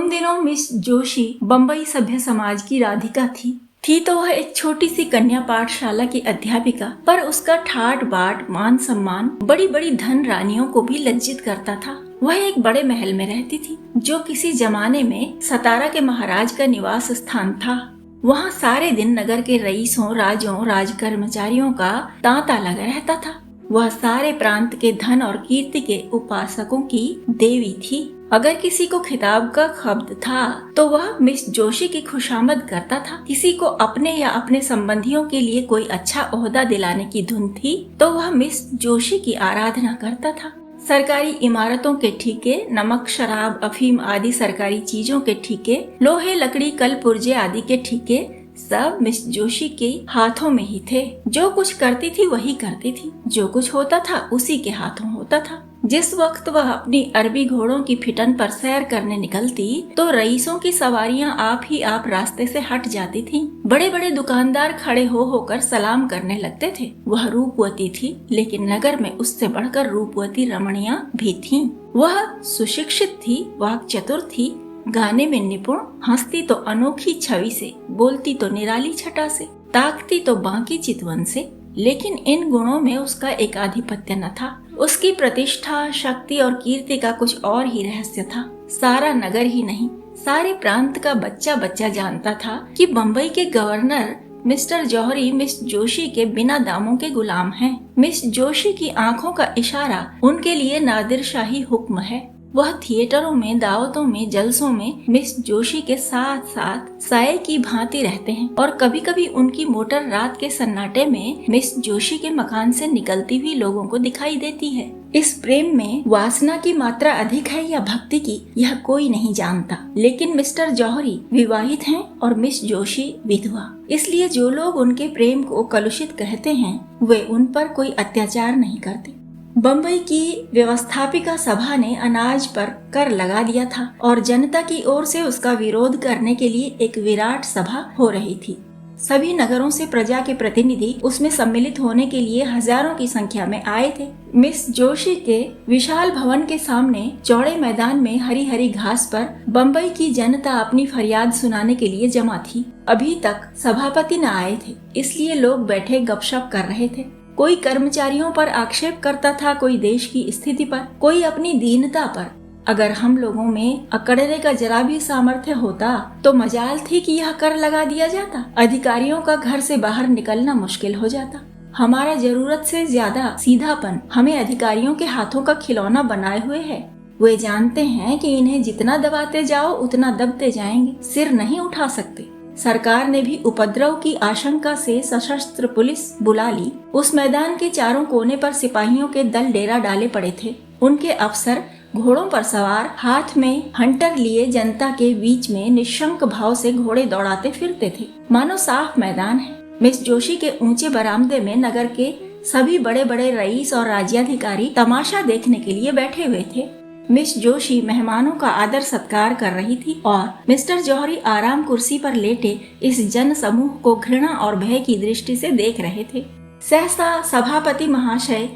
उन दिनों मिस जोशी बम्बई सभ्य समाज की राधिका थी तो वह एक छोटी सी कन्या पाठशाला की अध्यापिका, पर उसका ठाट बाट मान सम्मान बड़ी बड़ी धन रानियों को भी लज्जित करता था। वह एक बड़े महल में रहती थी जो किसी जमाने में सतारा के महाराज का निवास स्थान था। वहाँ सारे दिन नगर के रईसों, राजों, राज कर्मचारियों का तांता लगा रहता था। वह सारे प्रांत के धन और कीर्ति के उपासकों की देवी थी। अगर किसी को खिताब का खब्द था तो वह मिस जोशी की खुशामद करता था। किसी को अपने या अपने संबंधियों के लिए कोई अच्छा ओहदा दिलाने की धुन थी तो वह मिस जोशी की आराधना करता था। सरकारी इमारतों के ठेके, नमक, शराब, अफीम आदि सरकारी चीजों के ठेके, लोहे, लकड़ी, कल पुर्जे आदि के ठेके सब मिस जोशी के हाथों में ही थे। जो कुछ करती थी वही करती थी, जो कुछ होता था उसी के हाथों होता था। जिस वक्त वह अपनी अरबी घोड़ों की फिटन पर सैर करने निकलती तो रईसों की सवारियां आप ही आप रास्ते से हट जाती थीं। बड़े बड़े दुकानदार खड़े हो होकर सलाम करने लगते थे। वह रूपवती थी, लेकिन नगर में उससे बढ़कर रूपवती रमणियां भी थीं। वह सुशिक्षित थी, वाक् चतुर थी, गाने में निपुण, हंसती तो अनोखी छवि से, बोलती तो निराली छटा से, ताकती तो बांकी चितवन से। लेकिन इन गुणों में उसका एक आधिपत्य न था। उसकी प्रतिष्ठा, शक्ति और कीर्ति का कुछ और ही रहस्य था। सारा नगर ही नहीं, सारे प्रांत का बच्चा बच्चा जानता था कि बम्बई के गवर्नर मिस्टर जौहरी मिस जोशी के बिना दामों के गुलाम हैं। मिस जोशी की आंखों का इशारा उनके लिए नादिरशाही हुक्म है। वह थिएटरों में, दावतों में, जलसों में मिस जोशी के साथ साथ साये की भांति रहते हैं और कभी कभी उनकी मोटर रात के सन्नाटे में मिस जोशी के मकान से निकलती हुई लोगों को दिखाई देती है। इस प्रेम में वासना की मात्रा अधिक है या भक्ति की, यह कोई नहीं जानता। लेकिन मिस्टर जौहरी विवाहित हैं और मिस जोशी विधवा, इसलिए जो लोग उनके प्रेम को कलुषित कहते हैं वे उन पर कोई अत्याचार नहीं करते। बम्बई की व्यवस्थापिका सभा ने अनाज पर कर लगा दिया था और जनता की ओर से उसका विरोध करने के लिए एक विराट सभा हो रही थी। सभी नगरों से प्रजा के प्रतिनिधि उसमें सम्मिलित होने के लिए हजारों की संख्या में आए थे। मिस जोशी के विशाल भवन के सामने चौड़े मैदान में हरी हरी घास पर बम्बई की जनता अपनी फरियाद सुनाने के लिए जमा थी। अभी तक सभापति न आए थे, इसलिए लोग बैठे गपशप कर रहे थे। कोई कर्मचारियों पर आक्षेप करता था, कोई देश की स्थिति पर, कोई अपनी दीनता पर। अगर हम लोगों में अकड़ने का जरा भी सामर्थ्य होता तो मजाल थी कि यह कर लगा दिया जाता। अधिकारियों का घर से बाहर निकलना मुश्किल हो जाता। हमारा जरूरत से ज्यादा सीधापन हमें अधिकारियों के हाथों का खिलौना बनाए हुए है। वे जानते हैं कि इन्हें जितना दबाते जाओ उतना दबते जाएंगे, सिर नहीं उठा सकते। सरकार ने भी उपद्रव की आशंका से सशस्त्र पुलिस बुला ली। उस मैदान के चारों कोने पर सिपाहियों के दल डेरा डाले पड़े थे। उनके अफसर घोड़ों पर सवार, हाथ में हंटर लिए जनता के बीच में निशंक भाव से घोड़े दौड़ाते फिरते थे, मानो साफ मैदान है। मिस जोशी के ऊंचे बरामदे में नगर के सभी बड़े बड़े रईस और राज्याधिकारी तमाशा देखने के लिए बैठे हुए थे। मिस जोशी मेहमानों का आदर सत्कार कर रही थी और मिस्टर जौहरी आराम कुर्सी पर लेटे इस जन समूह को घृणा और भय की दृष्टि से देख रहे थे। सहसा सभापति महाशय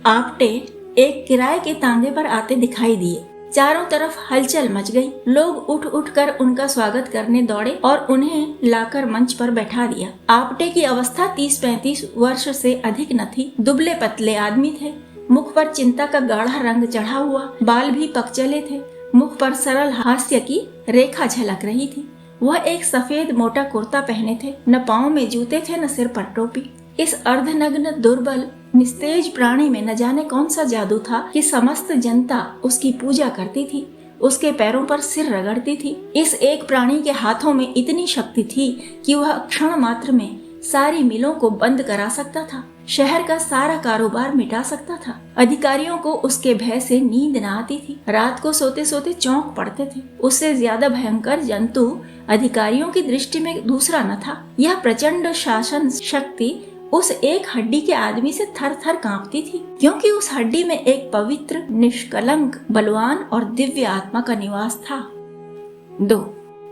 आपटे एक किराए के तांगे पर आते दिखाई दिए। चारों तरफ हलचल मच गई। लोग उठ उठ कर उनका स्वागत करने दौड़े और उन्हें लाकर मंच पर बैठा दिया। आपटे की अवस्था 30-35 वर्ष से अधिक न थी। दुबले पतले आदमी थे। मुख पर चिंता का गाढ़ा रंग चढ़ा हुआ, बाल भी पक चले थे। मुख पर सरल हास्य की रेखा झलक रही थी। वह एक सफेद मोटा कुर्ता पहने थे, न पाँव में जूते थे न सिर पर टोपी। इस अर्धनग्न दुर्बल निस्तेज प्राणी में न जाने कौन सा जादू था कि समस्त जनता उसकी पूजा करती थी, उसके पैरों पर सिर रगड़ती थी। इस एक प्राणी के हाथों में इतनी शक्ति थी कि वह क्षण मात्र में सारी मिलों को बंद करा सकता था, शहर का सारा कारोबार मिटा सकता था। अधिकारियों को उसके भय से नींद न आती थी। रात को सोते सोते चौंक पड़ते थे। उससे ज्यादा भयंकर जंतु अधिकारियों की दृष्टि में दूसरा न था। यह प्रचंड शासन शक्ति उस एक हड्डी के आदमी से थर थर कांपती थी, क्योंकि उस हड्डी में एक पवित्र, निष्कलंक, बलवान और दिव्य आत्मा का निवास था। 2.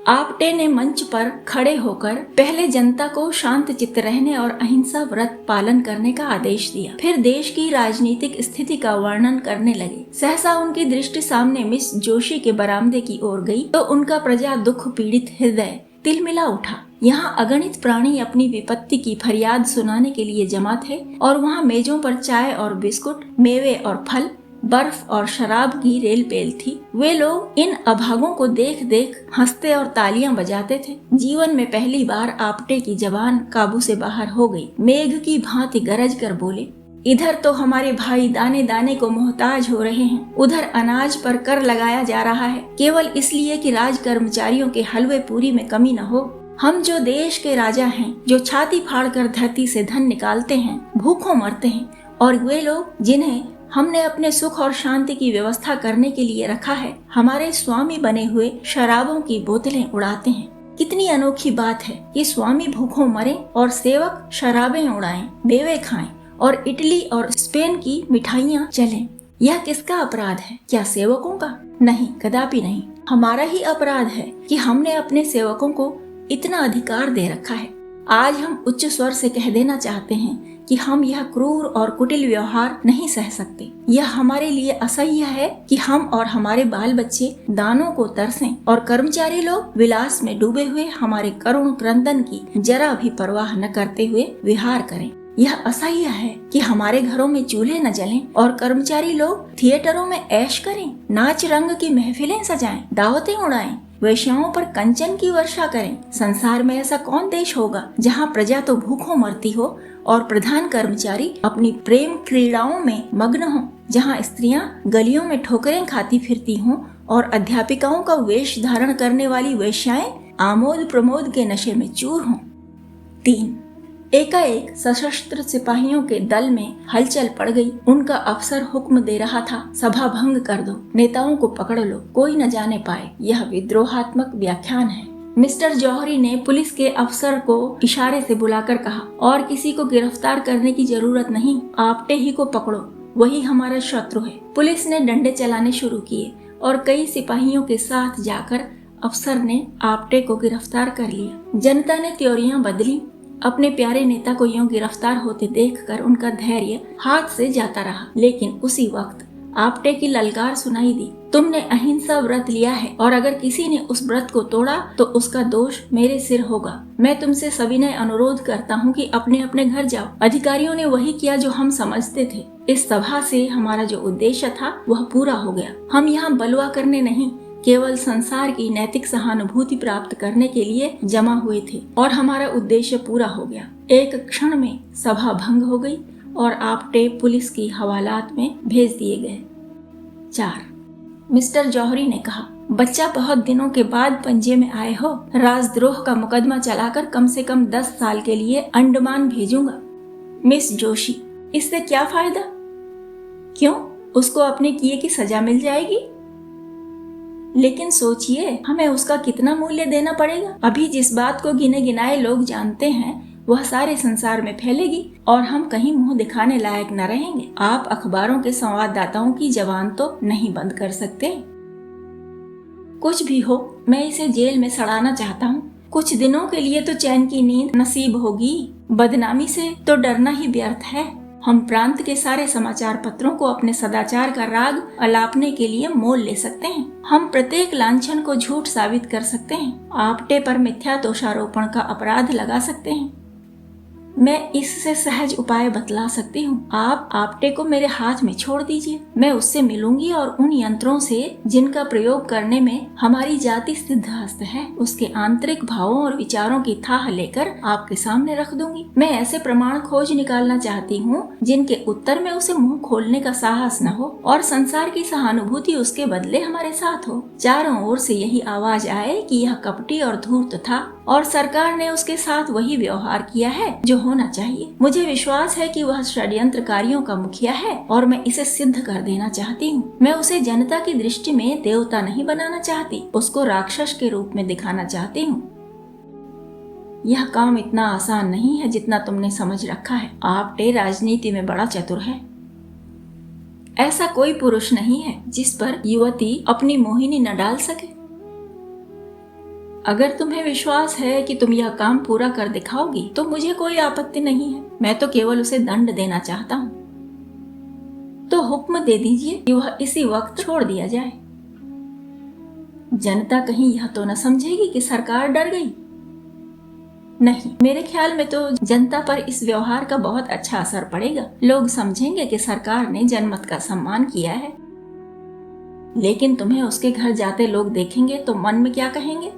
आपटे ने मंच पर खड़े होकर पहले जनता को शांत चित्त रहने और अहिंसा व्रत पालन करने का आदेश दिया। फिर देश की राजनीतिक स्थिति का वर्णन करने लगे। सहसा उनकी दृष्टि सामने मिस जोशी के बरामदे की ओर गई तो उनका प्रजा दुख पीड़ित हृदय तिलमिला उठा। यहाँ अगणित प्राणी अपनी विपत्ति की फरियाद सुनाने के लिए जमा थे और वहाँ मेजों पर चाय और बिस्कुट, मेवे और फल, बर्फ और शराब की रेल पेल थी। वे लोग इन अभागों को देख देख हंसते और तालियां बजाते थे। जीवन में पहली बार आपटे की जबान काबू से बाहर हो गई। मेघ की भांति गरज कर बोले, इधर तो हमारे भाई दाने दाने को मोहताज हो रहे हैं, उधर अनाज पर कर लगाया जा रहा है, केवल इसलिए कि राज कर्मचारियों के हलवे पूरी में कमी न हो। हम जो देश के राजा हैं, जो छाती फाड़कर धरती से धन निकालते हैं, भूखों मरते हैं, और वे लोग जिन्हें हमने अपने सुख और शांति की व्यवस्था करने के लिए रखा है, हमारे स्वामी बने हुए शराबों की बोतलें उड़ाते हैं। कितनी अनोखी बात है कि स्वामी भूखों मरे और सेवक शराबें उड़ाएं, मेवे खाएं और इटली और स्पेन की मिठाइयाँ चलें। यह किसका अपराध है? क्या सेवकों का? नहीं, कदापि नहीं। हमारा ही अपराध है कि हमने अपने सेवकों को इतना अधिकार दे रखा है। आज हम उच्च स्वर से कह देना चाहते हैं कि हम यह क्रूर और कुटिल व्यवहार नहीं सह सकते। यह हमारे लिए असह्य है कि हम और हमारे बाल बच्चे दानों को तरसें और कर्मचारी लोग विलास में डूबे हुए हमारे करुण क्रंदन की जरा भी परवाह न करते हुए विहार करें। यह असह्य है कि हमारे घरों में चूल्हे न जलें और कर्मचारी लोग थिएटरों में ऐश करें, नाच रंग की महफिलें सजाएं, दावतें उड़ाएं, वेश्याओं पर कंचन की वर्षा करें। संसार में ऐसा कौन देश होगा जहाँ प्रजा तो भूखों मरती हो और प्रधान कर्मचारी अपनी प्रेम क्रीड़ाओं में मग्न हों, जहाँ स्त्रियां गलियों में ठोकरें खाती फिरती हों और अध्यापिकाओं का वेश धारण करने वाली वेश्याएं आमोद प्रमोद के नशे में चूर हों। 3. एकाएक सशस्त्र सिपाहियों के दल में हलचल पड़ गई। उनका अफसर हुक्म दे रहा था, सभा भंग कर दो, नेताओं को पकड़ लो, कोई न जाने पाए। यह विद्रोहात्मक व्याख्यान है। मिस्टर जौहरी ने पुलिस के अफसर को इशारे से बुलाकर कहा, और किसी को गिरफ्तार करने की जरूरत नहीं, आपटे ही को पकड़ो, वही हमारा शत्रु है। पुलिस ने डंडे चलाने शुरू किए और कई सिपाहियों के साथ जाकर अफसर ने आपटे को गिरफ्तार कर लिया। जनता ने त्योरियां बदली। अपने प्यारे नेता को यूं गिरफ्तार होते देखकर उनका धैर्य हाथ से जाता रहा। लेकिन उसी वक्त आपटे की ललकार सुनाई दी, तुमने अहिंसा व्रत लिया है और अगर किसी ने उस व्रत को तोड़ा तो उसका दोष मेरे सिर होगा। मैं तुमसे सविनय अनुरोध करता हूँ कि अपने अपने घर जाओ। अधिकारियों ने वही किया जो हम समझते थे। इस सभा से हमारा जो उद्देश्य था वह पूरा हो गया। हम यहाँ बलवा करने नहीं, केवल संसार की नैतिक सहानुभूति प्राप्त करने के लिए जमा हुए थे और हमारा उद्देश्य पूरा हो गया। एक क्षण में सभा भंग हो गई और आपटे पुलिस की हवालात में भेज दिए गए। 4. मिस्टर जौहरी ने कहा, बच्चा बहुत दिनों के बाद पंजे में आए हो। राजद्रोह का मुकदमा चलाकर कम से कम 10 साल के लिए अंडमान भेजूंगा। मिस जोशी, इससे क्या फायदा? क्यों? उसको अपने किए की सजा मिल जाएगी। लेकिन सोचिए, हमें उसका कितना मूल्य देना पड़ेगा। अभी जिस बात को गिने गिनाए लोग जानते हैं वह सारे संसार में फैलेगी और हम कहीं मुंह दिखाने लायक न रहेंगे। आप अखबारों के संवाददाताओं की जबान तो नहीं बंद कर सकते। कुछ भी हो, मैं इसे जेल में सड़ाना चाहता हूँ। कुछ दिनों के लिए तो चैन की नींद नसीब होगी, बदनामी से तो डरना ही व्यर्थ है। हम प्रांत के सारे समाचार पत्रों को अपने सदाचार का राग अलापने के लिए मोल ले सकते हैं। हम प्रत्येक लांछन को झूठ साबित कर सकते हैं। आपटे पर मिथ्या दोषारोपण का अपराध लगा सकते हैं। मैं इससे सहज उपाय बतला सकती हूँ। आप आपटे को मेरे हाथ में छोड़ दीजिए। मैं उससे मिलूंगी और उन यंत्रों से जिनका प्रयोग करने में हमारी जाति सिद्ध हस्त है, उसके आंतरिक भावों और विचारों की थाह लेकर आपके सामने रख दूंगी। मैं ऐसे प्रमाण खोज निकालना चाहती हूँ जिनके उत्तर में उसे मुंह खोलने का साहस न हो और संसार की सहानुभूति उसके बदले हमारे साथ हो। चारों ओर से यही आवाज आए कि यह कपटी और धूर्त था और सरकार ने उसके साथ वही व्यवहार किया है जो होना चाहिए। मुझे विश्वास है कि वह षड्यंत्रकारियों का मुखिया है और मैं इसे सिद्ध कर देना चाहती हूँ। मैं उसे जनता की दृष्टि में देवता नहीं बनाना चाहती, उसको राक्षस के रूप में दिखाना चाहती हूँ। यह काम इतना आसान नहीं है जितना तुमने समझ रखा है। आपटे राजनीति में बड़ा चतुर है। ऐसा कोई पुरुष नहीं है जिस पर युवती अपनी मोहिनी न डाल सके। अगर तुम्हें विश्वास है कि तुम यह काम पूरा कर दिखाओगी तो मुझे कोई आपत्ति नहीं है। मैं तो केवल उसे दंड देना चाहता हूँ। तो हुक्म दे दीजिए कि वह इसी वक्त छोड़ दिया जाए। जनता कहीं यह तो न समझेगी कि सरकार डर गई। नहीं, मेरे ख्याल में तो जनता पर इस व्यवहार का बहुत अच्छा असर पड़ेगा। लोग समझेंगे कि सरकार ने जनमत का सम्मान किया है। लेकिन तुम्हें उसके घर जाते लोग देखेंगे तो मन में क्या कहेंगे?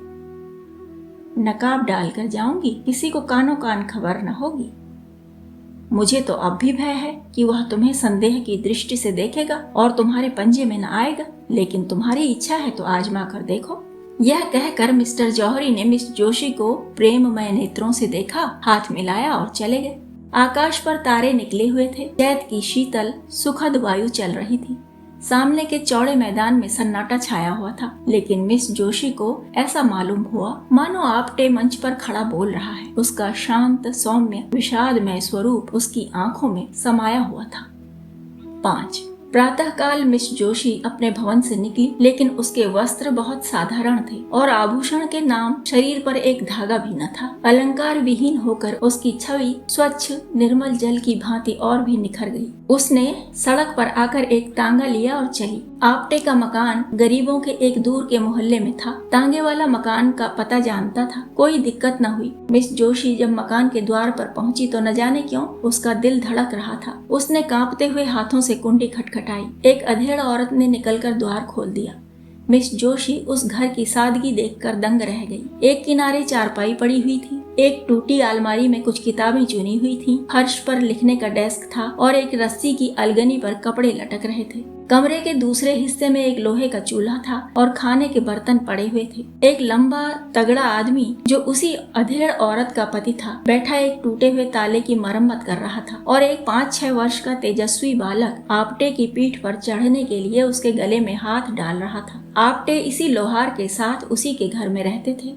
नकाब डालकर जाऊंगी, किसी को कानो कान खबर न होगी। मुझे तो अब भी भय है कि वह तुम्हें संदेह की दृष्टि से देखेगा और तुम्हारे पंजे में न आएगा। लेकिन तुम्हारी इच्छा है तो आजमा कर देखो। यह कहकर मिस्टर जौहरी ने मिस जोशी को प्रेममय नेत्रों से देखा, हाथ मिलाया और चले गए। आकाश पर तारे निकले हुए थे। चैत की शीतल सुखद वायु चल रही थी। सामने के चौड़े मैदान में सन्नाटा छाया हुआ था, लेकिन मिस जोशी को ऐसा मालूम हुआ मानो आपटे मंच पर खड़ा बोल रहा है। उसका शांत सौम्य विषादमय स्वरूप उसकी आंखों में समाया हुआ था। 5 प्रातःकाल मिस जोशी अपने भवन से निकली, लेकिन उसके वस्त्र बहुत साधारण थे और आभूषण के नाम शरीर पर एक धागा भी न था। अलंकार विहीन होकर उसकी छवि स्वच्छ निर्मल जल की भांति और भी निखर गई। उसने सड़क पर आकर एक तांगा लिया और चली। आपटे का मकान गरीबों के एक दूर के मोहल्ले में था। तांगे वाला मकान का पता जानता था। कोई दिक्कत न हुई। मिस जोशी जब मकान के द्वार पर पहुंची तो न जाने क्यों उसका दिल धड़क रहा था। उसने कांपते हुए हाथों से कुंडी खटखटाई। एक अधेड़ औरत ने निकलकर द्वार खोल दिया। मिस जोशी उस घर की सादगी देखकर दंग रह गई। एक किनारे चारपाई पड़ी हुई थी, एक टूटी अलमारी में कुछ किताबें चुनी हुई थीं, फर्श पर लिखने का डेस्क था और एक रस्सी की अलगनी पर कपड़े लटक रहे थे। कमरे के दूसरे हिस्से में एक लोहे का चूल्हा था और खाने के बर्तन पड़े हुए थे। एक लंबा तगड़ा आदमी जो उसी अधेड़ औरत का पति था, बैठा एक टूटे हुए ताले की मरम्मत कर रहा था और एक 5-6 वर्ष का तेजस्वी बालक आपटे की पीठ पर चढ़ने के लिए उसके गले में हाथ डाल रहा था। आपटे इसी लोहार के साथ उसी के घर में रहते थे।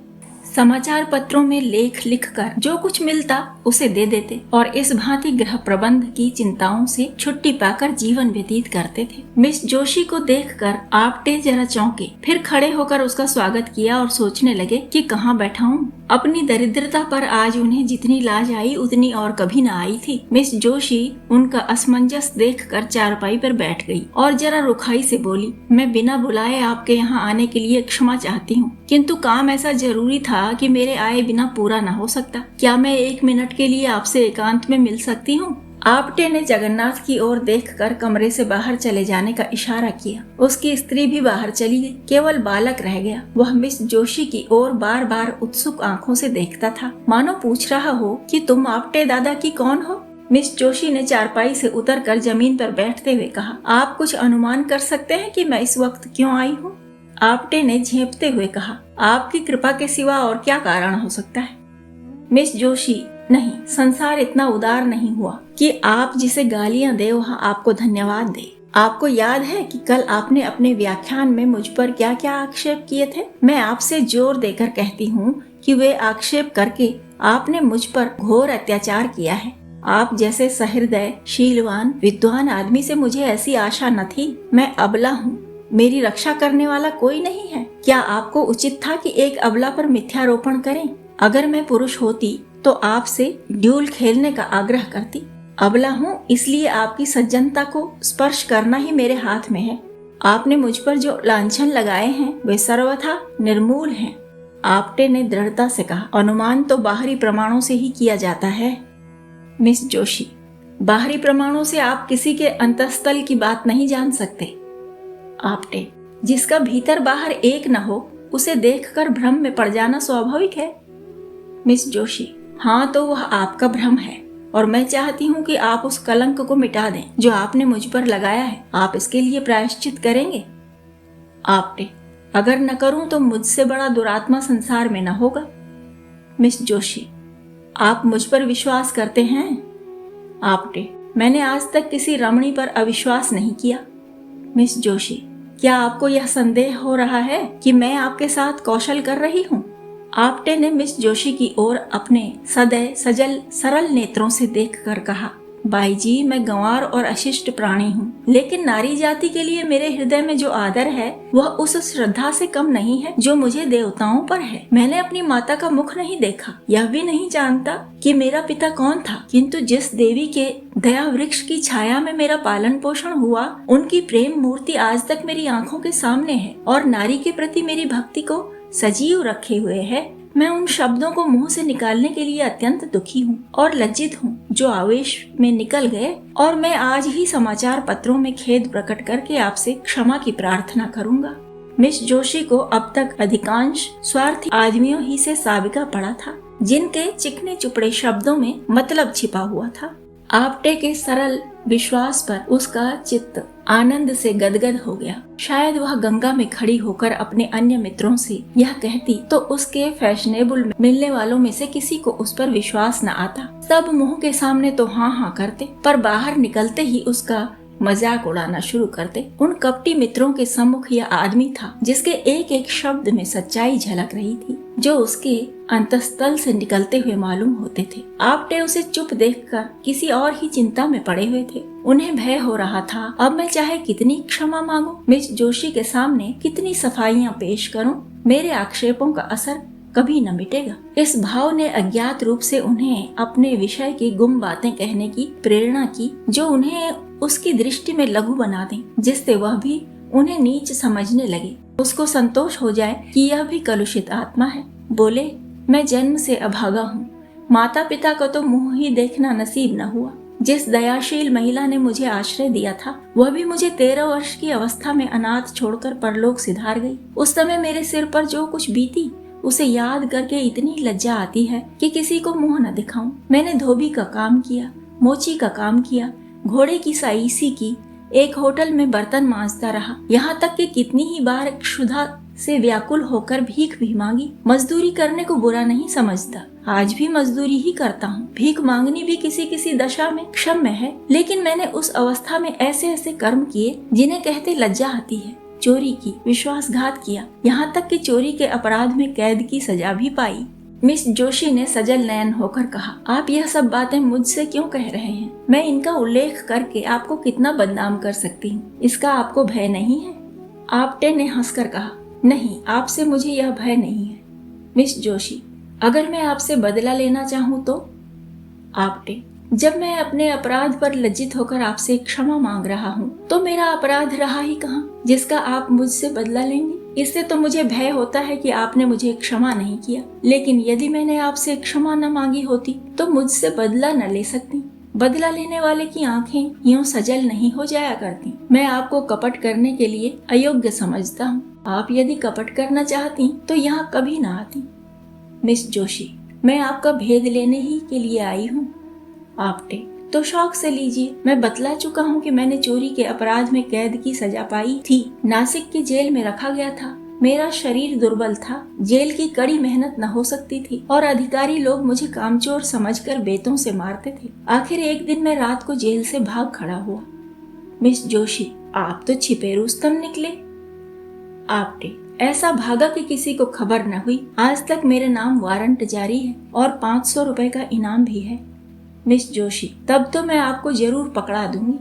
समाचार पत्रों में लेख लिखकर जो कुछ मिलता उसे दे देते और इस भांति गृह प्रबंध की चिंताओं से छुट्टी पाकर जीवन व्यतीत करते थे। मिस जोशी को देखकर आपटे जरा चौंके, फिर खड़े होकर उसका स्वागत किया और सोचने लगे कि कहाँ बैठा हूँ। अपनी दरिद्रता पर आज उन्हें जितनी लाज आई उतनी और कभी न आई थी। मिस जोशी उनका असमंजस देखकर चारपाई पर बैठ गई और जरा रुखाई से बोली, मैं बिना बुलाए आपके यहाँ आने के लिए क्षमा चाहती हूँ, किंतु काम ऐसा जरूरी था कि मेरे आए बिना पूरा न हो सकता। क्या मैं 1 मिनट के लिए आपसे एकांत में मिल सकती हूँ? आपटे ने जगन्नाथ की ओर देखकर कमरे से बाहर चले जाने का इशारा किया। उसकी स्त्री भी बाहर चली गई। केवल बालक रह गया। वह मिस जोशी की ओर बार बार उत्सुक आंखों से देखता था, मानो पूछ रहा हो कि तुम आपटे दादा की कौन हो? मिस जोशी ने चारपाई से उतरकर जमीन पर बैठते हुए कहा, आप कुछ अनुमान कर सकते हैं कि मैं इस वक्त क्यों आई हूँ? आपटे ने झेंपते हुए कहा, आपकी कृपा के सिवा और क्या कारण हो सकता है? मिस जोशी, नहीं, संसार इतना उदार नहीं हुआ कि आप जिसे गालियां दे वहाँ आपको धन्यवाद दे। आपको याद है कि कल आपने अपने व्याख्यान में मुझ पर क्या क्या आक्षेप किए थे? मैं आपसे जोर देकर कहती हूँ कि वे आक्षेप करके आपने मुझ पर घोर अत्याचार किया है। आप जैसे सहृदय, शीलवान, विद्वान आदमी से मुझे ऐसी आशा न थी। मैं अबला हूँ, मेरी रक्षा करने वाला कोई नहीं है। क्या आपको उचित था कि एक अबला पर मिथ्यारोपण करें? अगर मैं पुरुष होती तो आपसे ड्यूल खेलने का आग्रह करती। अबला हूँ इसलिए आपकी सज्जनता को स्पर्श करना ही मेरे हाथ में है। आपने मुझ पर जो लांछन लगाए हैं वे सर्वथा निर्मूल हैं। आपटे ने दृढ़ता से कहा, अनुमान तो बाहरी प्रमाणों से ही किया जाता है। मिस जोशी, बाहरी प्रमाणों से आप किसी के अंतःस्थल की बात नहीं जान सकते। आपटे, जिसका भीतर बाहर एक न हो उसे देखकर भ्रम में पड़ जाना स्वाभाविक है। मिस जोशी, हाँ तो वह आपका भ्रम है और मैं चाहती हूँ कि आप उस कलंक को मिटा दें जो आपने मुझ पर लगाया है। आप इसके लिए प्रायश्चित करेंगे? आपटे, अगर न करूं तो मुझसे बड़ा दुरात्मा संसार में न होगा। मिस जोशी, आप मुझ पर विश्वास करते हैं? आपटे, मैंने आज तक किसी रमणी पर अविश्वास नहीं किया। मिस जोशी, क्या आपको यह संदेह हो रहा है कि मैं आपके साथ कौशल कर रही हूँ? आपटे ने मिस जोशी की ओर अपने सदैव सजल सरल नेत्रों से देखकर कहा, भाई जी, मैं गंवार और अशिष्ट प्राणी हूँ, लेकिन नारी जाति के लिए मेरे हृदय में जो आदर है वह उस श्रद्धा से कम नहीं है जो मुझे देवताओं पर है। मैंने अपनी माता का मुख नहीं देखा, यह भी नहीं जानता कि मेरा पिता कौन था, किंतु जिस देवी के दया वृक्ष की छाया में मेरा पालन पोषण हुआ, उनकी प्रेम मूर्ति आज तक मेरी आंखों के सामने है और नारी के प्रति मेरी भक्ति को सजीव रखे हुए है। मैं उन शब्दों को मुंह से निकालने के लिए अत्यंत दुखी हूँ और लज्जित हूँ जो आवेश में निकल गए, और मैं आज ही समाचार पत्रों में खेद प्रकट करके आपसे क्षमा की प्रार्थना करूँगा। मिस जोशी को अब तक अधिकांश स्वार्थी आदमियों ही से साबिका पड़ा था, जिनके चिकने चुपड़े शब्दों में मतलब छिपा हुआ था। आपटे के सरल विश्वास पर उसका चित्त आनंद से गदगद हो गया। शायद वह गंगा में खड़ी होकर अपने अन्य मित्रों से यह कहती तो उसके फैशनेबल मिलने वालों में से किसी को उस पर विश्वास न आता। सब मुंह के सामने तो हाँ हाँ करते, पर बाहर निकलते ही उसका मजाक उड़ाना शुरू करते। उन कपटी मित्रों के सम्मुख यह आदमी था जिसके एक एक शब्द में सच्चाई झलक रही थी, जो उसके अंतःस्थल से निकलते हुए मालूम होते थे। आपटे उसे चुप देखकर किसी और ही चिंता में पड़े हुए थे। उन्हें भय हो रहा था, अब मैं चाहे कितनी क्षमा मांगूं, मिस जोशी के सामने कितनी सफाइयां पेश करूं, मेरे आक्षेपों का असर कभी न मिटेगा। इस भाव ने अज्ञात रूप से उन्हें अपने विषय की गुम बातें कहने की प्रेरणा की, जो उन्हें उसकी दृष्टि में लघु बना दें, जिससे वह भी उन्हें नीच समझने लगे। उसको संतोष हो जाए कि यह भी कलुषित आत्मा है। बोले, मैं जन्म से अभागा हूँ, माता पिता को तो मुंह ही देखना नसीब न हुआ। जिस दयाशील महिला ने मुझे आश्रय दिया था, वह भी मुझे 13 वर्ष की अवस्था में अनाथ छोड़कर परलोक सिधार गई। उस समय मेरे सिर पर जो कुछ बीती, उसे याद करके इतनी लज्जा आती है कि किसी को मुंह न दिखाऊं। मैंने धोबी का काम किया, मोची का काम किया, घोड़े की साईसी की, एक होटल में बर्तन मांजता रहा, यहाँ तक कि कितनी ही बार क्षुधा से व्याकुल होकर भीख भी मांगी। मजदूरी करने को बुरा नहीं समझता, आज भी मजदूरी ही करता हूँ। भीख मांगनी भी किसी किसी दशा में क्षम्य है, लेकिन मैंने उस अवस्था में ऐसे ऐसे कर्म किए जिन्हें कहते लज्जा आती है। चोरी की, विश्वासघात किया, यहाँ तक कि चोरी के अपराध में कैद की सजा भी पाई। मिस जोशी ने सजल नयन होकर कहा, आप यह सब बातें मुझसे क्यों कह रहे हैं? मैं इनका उल्लेख करके आपको कितना बदनाम कर सकती हूँ, इसका आपको भय नहीं है? आपटे ने हंसकर कहा, नहीं, आपसे मुझे यह भय नहीं है। मिस जोशी, अगर मैं आपसे बदला लेना चाहूँ तो? आपटे, जब मैं अपने अपराध पर लज्जित होकर आपसे क्षमा मांग रहा हूँ, तो मेरा अपराध रहा ही कहाँ जिसका आप मुझसे बदला लेंगे? इससे तो मुझे भय होता है कि आपने मुझे क्षमा नहीं किया, लेकिन यदि मैंने आपसे क्षमा न मांगी होती तो मुझसे बदला न ले सकती। बदला लेने वाले की आंखें यूं सजल नहीं हो जाया करती। मैं आपको कपट करने के लिए अयोग्य समझता हूँ। आप यदि कपट करना चाहती तो यहाँ कभी ना आती। मिस जोशी, मैं आपका भेद लेने ही के लिए आई हूँ। आपटे, तो शौक से लीजिए। मैं बतला चुका हूँ कि मैंने चोरी के अपराध में कैद की सजा पाई थी। नासिक की जेल में रखा गया था। मेरा शरीर दुर्बल था, जेल की कड़ी मेहनत न हो सकती थी और अधिकारी लोग मुझे कामचोर समझकर बेतों से मारते थे। आखिर एक दिन मैं रात को जेल से भाग खड़ा हुआ। मिस जोशी, आप तो छिपे रुस्तम निकले। आपटे, ऐसा भागा कि किसी को खबर न हुई। आज तक मेरे नाम वारंट जारी है और 500 रुपए का इनाम भी है। मिस जोशी, तब तो मैं आपको जरूर पकड़ा दूंगी।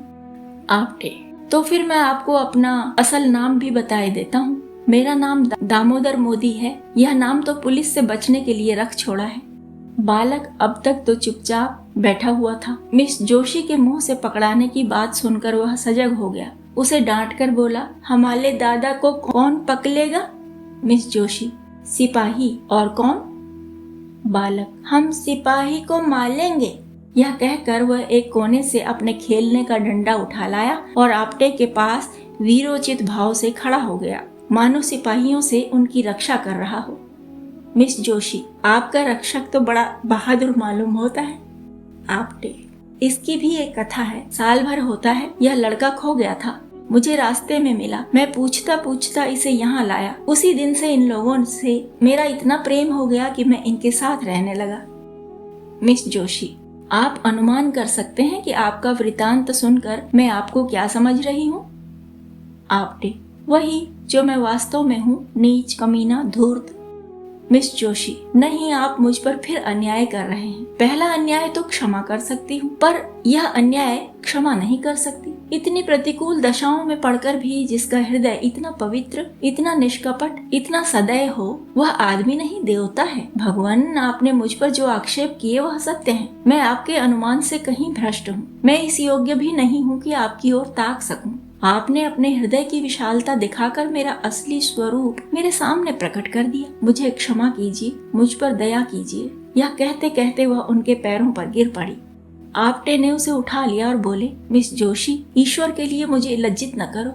आपटे, तो फिर मैं आपको अपना असल नाम भी बताए देता हूँ। मेरा नाम दामोदर मोदी है। यह नाम तो पुलिस से बचने के लिए रख छोड़ा है। बालक अब तक तो चुपचाप बैठा हुआ था। मिस जोशी के मुंह से पकड़ाने की बात सुनकर वह सजग हो गया। उसे डांट कर बोला, हमारे दादा को कौन पकड़ेगा? मिस जोशी, सिपाही। और कौन? बालक, हम सिपाही को मारेंगे। यह कहकर वह एक कोने से अपने खेलने का डंडा उठा लाया और आपटे के पास वीरोचित भाव से खड़ा हो गया, मानो सिपाहियों से उनकी रक्षा कर रहा हो। मिस जोशी, आपका रक्षक तो बड़ा बहादुर मालूम होता है। आपटे, इसकी भी एक कथा है। साल भर होता है यह लड़का खो गया था, मुझे रास्ते में मिला। मैं पूछता पूछता इसे यहाँ लाया। उसी दिन से इन लोगों से मेरा इतना प्रेम हो गया कि मैं इनके साथ रहने लगा। मिस जोशी, आप अनुमान कर सकते हैं कि आपका वृतांत सुनकर मैं आपको क्या समझ रही हूँ? आपटे, वही जो मैं वास्तव में हूँ, नीच, कमीना, धूर्त। मिस जोशी, नहीं, आप मुझ पर फिर अन्याय कर रहे हैं। पहला अन्याय तो क्षमा कर सकती हूँ, पर यह अन्याय क्षमा नहीं कर सकती। इतनी प्रतिकूल दशाओं में पड़कर भी जिसका हृदय इतना पवित्र, इतना निष्कपट, इतना सदैव हो, वह आदमी नहीं देवता है। भगवान, आपने मुझ पर जो आक्षेप किए वह सत्य है। मैं आपके अनुमान से कहीं भ्रष्ट हूँ। मैं इस योग्य भी नहीं हूँ कि आपकी ओर ताक सकूं। आपने अपने हृदय की विशालता दिखाकर मेरा असली स्वरूप मेरे सामने प्रकट कर दिया। मुझे क्षमा कीजिए, मुझ पर दया कीजिए। यह कहते कहते वह उनके पैरों पर गिर पड़ी। आपटे ने उसे उठा लिया और बोले, मिस जोशी, ईश्वर के लिए मुझे लज्जित न करो।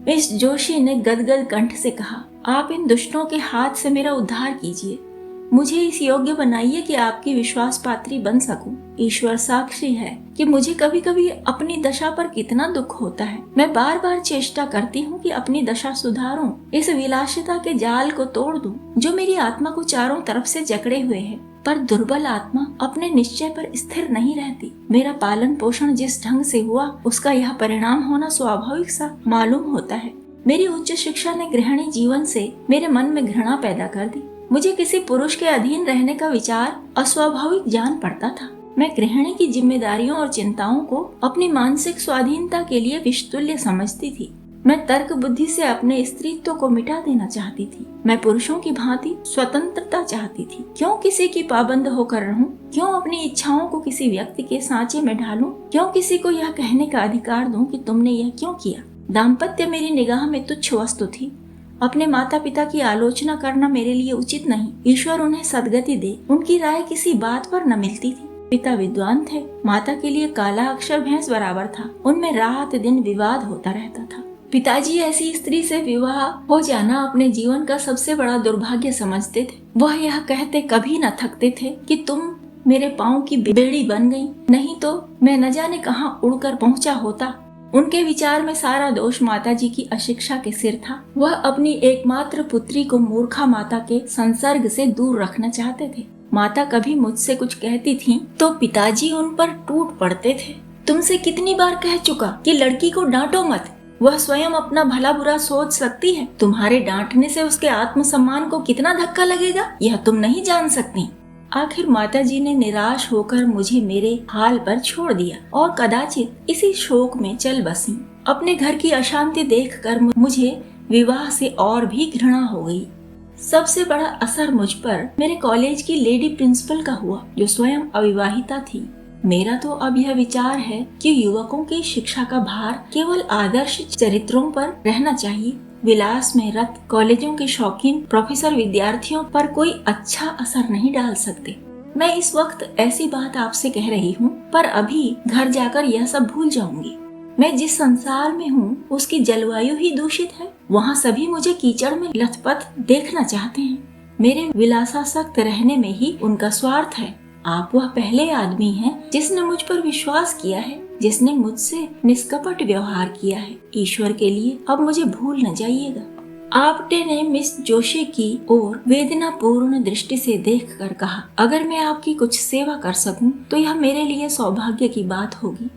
मिस जोशी ने गदगद कंठ से कहा, आप इन दुष्टों के हाथ से मेरा उद्धार कीजिए। मुझे इस योग्य बनाइए कि आपकी विश्वास पात्री बन सकूं। ईश्वर साक्षी है कि मुझे कभी कभी अपनी दशा पर कितना दुख होता है। मैं बार बार चेष्टा करती हूँ कि अपनी दशा सुधारूं, इस विलासिता के जाल को तोड़ दूं जो मेरी आत्मा को चारों तरफ से जकड़े हुए है। पर दुर्बल आत्मा अपने निश्चय पर स्थिर नहीं रहती। मेरा पालन पोषण जिस ढंग से हुआ उसका यह परिणाम होना स्वाभाविक सा मालूम होता है। मेरी उच्च शिक्षा ने गृहिणी जीवन से मेरे मन में घृणा पैदा कर दी। मुझे किसी पुरुष के अधीन रहने का विचार अस्वाभाविक जान पड़ता था। मैं गृहिणी की जिम्मेदारियों और चिंताओं को अपनी मानसिक स्वाधीनता के लिए विषतुल्य समझती थी। मैं तर्क बुद्धि से अपने स्त्रीत्व को मिटा देना चाहती थी। मैं पुरुषों की भांति स्वतंत्रता चाहती थी। क्यों किसी की पाबंद होकर रहूं? क्यों अपनी इच्छाओं को किसी व्यक्ति के सांचे में ढालूं? क्यों किसी को यह कहने का अधिकार दूं कि तुमने यह क्यों किया? दाम्पत्य मेरी निगाह में तुच्छ वस्तु थी। अपने माता पिता की आलोचना करना मेरे लिए उचित नहीं। ईश्वर उन्हें सद्गति दे, उनकी राय किसी बात पर न मिलती थी। पिता विद्वान थे, माता के लिए काला अक्षर भैंस बराबर था। उनमें रात दिन विवाद होता रहता था। पिताजी ऐसी स्त्री से विवाह हो जाना अपने जीवन का सबसे बड़ा दुर्भाग्य समझते थे। वह यह कहते कभी न थकते थे कि तुम मेरे पाँव की बेड़ी बन गई, नहीं तो मैं न जाने कहाँ उड़कर पहुँचा होता। उनके विचार में सारा दोष माताजी की अशिक्षा के सिर था। वह अपनी एकमात्र पुत्री को मूर्खा माता के संसर्ग से दूर रखना चाहते थे। माता कभी मुझसे कुछ कहती थी तो पिताजी उन पर टूट पड़ते थे। तुमसे कितनी बार कह चुका कि लड़की को डांटो मत, वह स्वयं अपना भला बुरा सोच सकती है। तुम्हारे डांटने से उसके आत्मसम्मान को कितना धक्का लगेगा यह तुम नहीं जान सकती। आखिर माताजी ने निराश होकर मुझे मेरे हाल पर छोड़ दिया और कदाचित इसी शोक में चल बसी। अपने घर की अशांति देखकर मुझे विवाह से और भी घृणा हो गई। सबसे बड़ा असर मुझ पर मेरे कॉलेज की लेडी प्रिंसिपल का हुआ, जो स्वयं अविवाहिता थी। मेरा तो अब यह विचार है कि युवकों की शिक्षा का भार केवल आदर्श चरित्रों पर रहना चाहिए। विलास में रत कॉलेजों के शौकीन प्रोफेसर विद्यार्थियों पर कोई अच्छा असर नहीं डाल सकते। मैं इस वक्त ऐसी बात आपसे कह रही हूँ, पर अभी घर जाकर यह सब भूल जाऊंगी। मैं जिस संसार में हूँ उसकी जलवायु ही दूषित है। वहाँ सभी मुझे कीचड़ में लथपथ देखना चाहते हैं। मेरे विलासासक्त रहने में ही उनका स्वार्थ है। आप वह पहले आदमी हैं जिसने मुझ पर विश्वास किया है, जिसने मुझसे निष्कपट व्यवहार किया है। ईश्वर के लिए अब मुझे भूल न जाइएगा। आपटे ने मिस जोशी की ओर वेदनापूर्ण दृष्टि से देखकर कहा, अगर मैं आपकी कुछ सेवा कर सकूं तो यह मेरे लिए सौभाग्य की बात होगी।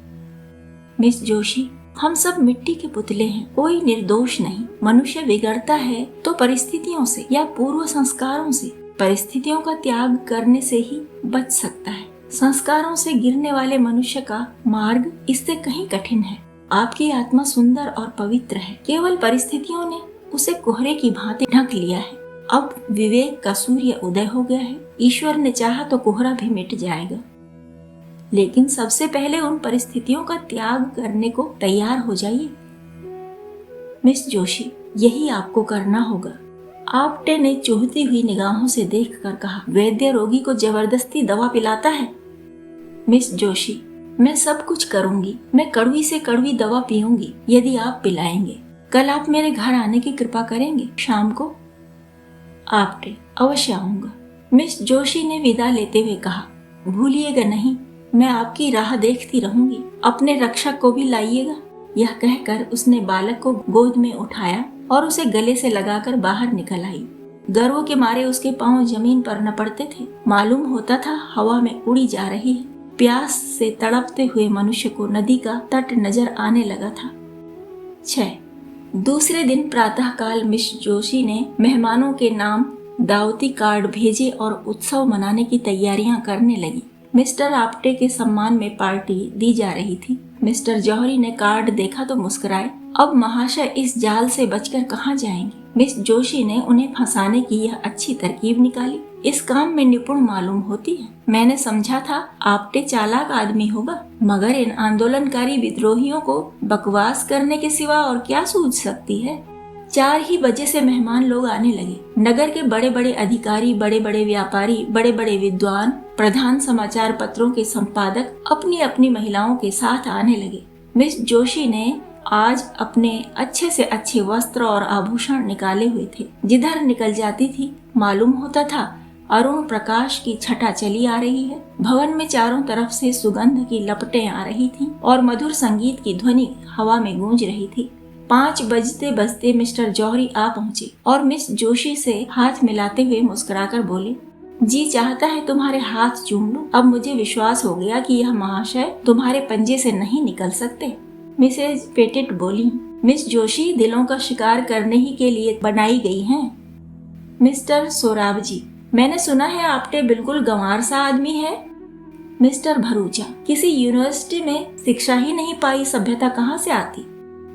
मिस जोशी, हम सब मिट्टी के पुतले हैं, कोई निर्दोष नहीं। मनुष्य बिगड़ता है तो परिस्थितियों से या पूर्व संस्कारों से। परिस्थितियों का त्याग करने से ही बच सकता है। संस्कारों से गिरने वाले मनुष्य का मार्ग इससे कहीं कठिन है। आपकी आत्मा सुंदर और पवित्र है, केवल परिस्थितियों ने उसे कोहरे की भांति ढक लिया है। अब विवेक का सूर्य उदय हो गया है। ईश्वर ने चाहा तो कोहरा भी मिट जाएगा, लेकिन सबसे पहले उन परिस्थितियों का त्याग करने को तैयार हो जाइए। मिस जोशी, यही आपको करना होगा। आपटे ने चुभती हुई निगाहों से देखकर कहा, वैद्य रोगी को जबरदस्ती दवा पिलाता है। मिस जोशी, मैं सब कुछ करूंगी। मैं कड़वी से कड़वी दवा पीऊंगी यदि आप पिलाएंगे। कल आप मेरे घर आने की कृपा करेंगे शाम को? आपटे, अवश्य आऊंगा। मिस जोशी ने विदा लेते हुए कहा, भूलिएगा नहीं, मैं आपकी राह देखती रहूंगी। अपने रक्षक को भी लाइएगा। यह कहकर उसने बालक को गोद में उठाया और उसे गले से लगाकर बाहर निकल आई। गर्व के मारे उसके पांव जमीन पर न पड़ते थे। मालूम होता था हवा में उड़ी जा रही है। प्यास से तड़पते हुए मनुष्य को नदी का तट नजर आने लगा था। 6 दूसरे दिन प्रातःकाल मिस जोशी ने मेहमानों के नाम दावती कार्ड भेजे और उत्सव मनाने की तैयारियां करने लगी। मिस्टर आप्टे के सम्मान में पार्टी दी जा रही थी। मिस्टर जौहरी ने कार्ड देखा तो मुस्कुराए। अब महाशय इस जाल से बचकर कहाँ जाएंगे। मिस जोशी ने उन्हें फंसाने की यह अच्छी तरकीब निकाली। इस काम में निपुण मालूम होती है। मैंने समझा था आप्टे चालाक आदमी होगा, मगर इन आंदोलनकारी विद्रोहियों को बकवास करने के सिवा और क्या सूझ सकती है। 4 ही बजे से मेहमान लोग आने लगे। नगर के बड़े बड़े अधिकारी, बड़े बड़े व्यापारी, बड़े बड़े विद्वान, प्रधान समाचार पत्रों के संपादक अपनी अपनी महिलाओं के साथ आने लगे। मिस जोशी ने आज अपने अच्छे से अच्छे वस्त्र और आभूषण निकाले हुए थे। जिधर निकल जाती थी मालूम होता था अरुण प्रकाश की छटा चली आ रही है। भवन में चारों तरफ से सुगंध की लपटें आ रही थीं और मधुर संगीत की ध्वनि हवा में गूंज रही थी। 5 बजते बजते मिस्टर जौहरी आ पहुँचे और मिस जोशी से हाथ मिलाते हुए मुस्कुराकर बोले, जी चाहता है तुम्हारे हाथ चूम लूं। अब मुझे विश्वास हो गया कि यह महाशय तुम्हारे पंजे से नहीं निकल सकते। मिसेज पेटिट बोली, मिस जोशी दिलों का शिकार करने ही के लिए बनाई गई हैं। मिस्टर सोराब जी, मैंने सुना है आप्टे बिल्कुल गंवार सा आदमी है। मिस्टर भरूचा, किसी यूनिवर्सिटी में शिक्षा ही नहीं पाई, सभ्यता कहाँ से आती।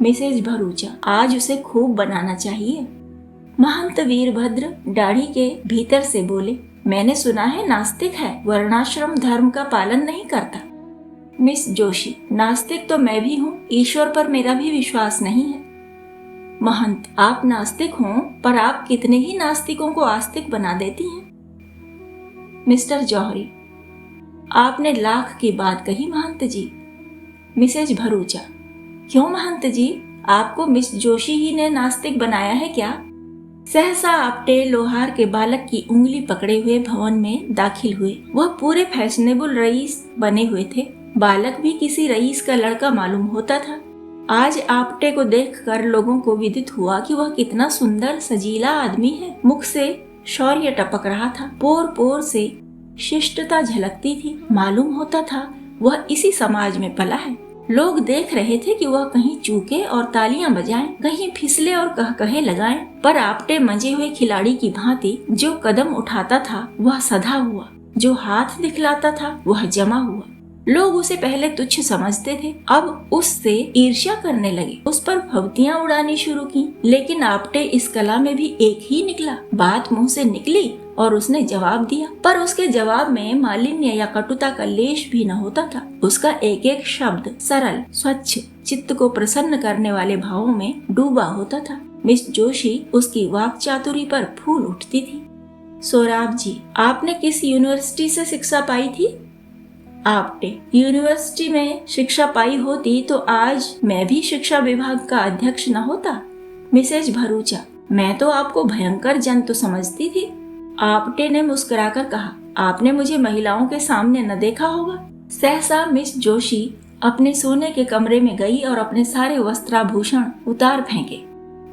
मिसेज भरूचा, आज उसे खूब बनाना चाहिए। महंत वीरभद्र दाढ़ी के भीतर से बोले, मैंने सुना है नास्तिक है, वर्णाश्रम धर्म का पालन नहीं करता। मिस जोशी, नास्तिक तो मैं भी हूँ, ईश्वर पर मेरा भी विश्वास नहीं है। महंत, आप नास्तिक हों पर आप कितने ही नास्तिकों को आस्तिक बना देती हैं। मिस्टर जौहरी, आपने लाख की बात कही महंत जी। मिसेज भरूचा, क्यों महंत जी, आपको मिस जोशी ही ने नास्तिक बनाया है क्या। सहसा आप्टे लोहार के बालक की उंगली पकड़े हुए भवन में दाखिल हुए। वह पूरे फैशनेबल रईस बने हुए थे। बालक भी किसी रईस का लड़का मालूम होता था। आज आप्टे को देखकर लोगों को विदित हुआ कि वह कितना सुंदर सजीला आदमी है। मुख से शौर्य टपक रहा था, पोर पोर से शिष्टता झलकती थी। मालूम होता था वह इसी समाज में पला है। लोग देख रहे थे कि वह कहीं चूके और तालियां बजाएं, कहीं फिसले और कहकहे लगाएं, पर आप्टे मंजे हुए खिलाड़ी की भांति जो कदम उठाता था वह सधा हुआ, जो हाथ दिखलाता था वह जमा हुआ। लोग उसे पहले तुच्छ समझते थे, अब उससे ईर्ष्या करने लगे, उस पर फब्तियां उड़ानी शुरू की। लेकिन आप्टे इस कला में भी एक ही निकला। बात मुंह से निकली और उसने जवाब दिया, पर उसके जवाब में मालिन्य या कटुता का लेश भी न होता था। उसका एक एक शब्द सरल, स्वच्छ, चित्त को प्रसन्न करने वाले भावों में डूबा होता था। मिस जोशी उसकी वाक चातुरी पर फूल उठती थी। सोराब जी, आपने किस यूनिवर्सिटी से शिक्षा पाई थी। आप्टे, यूनिवर्सिटी में शिक्षा पाई होती तो आज मैं भी शिक्षा विभाग का अध्यक्ष न होता। मिसेज भरूचा, मैं तो आपको भयंकर जंतु समझती थी। आप्टे ने मुस्कुराकर कहा, आपने मुझे महिलाओं के सामने न देखा होगा। सहसा मिस जोशी अपने सोने के कमरे में गई और अपने सारे वस्त्राभूषण उतार फेंके।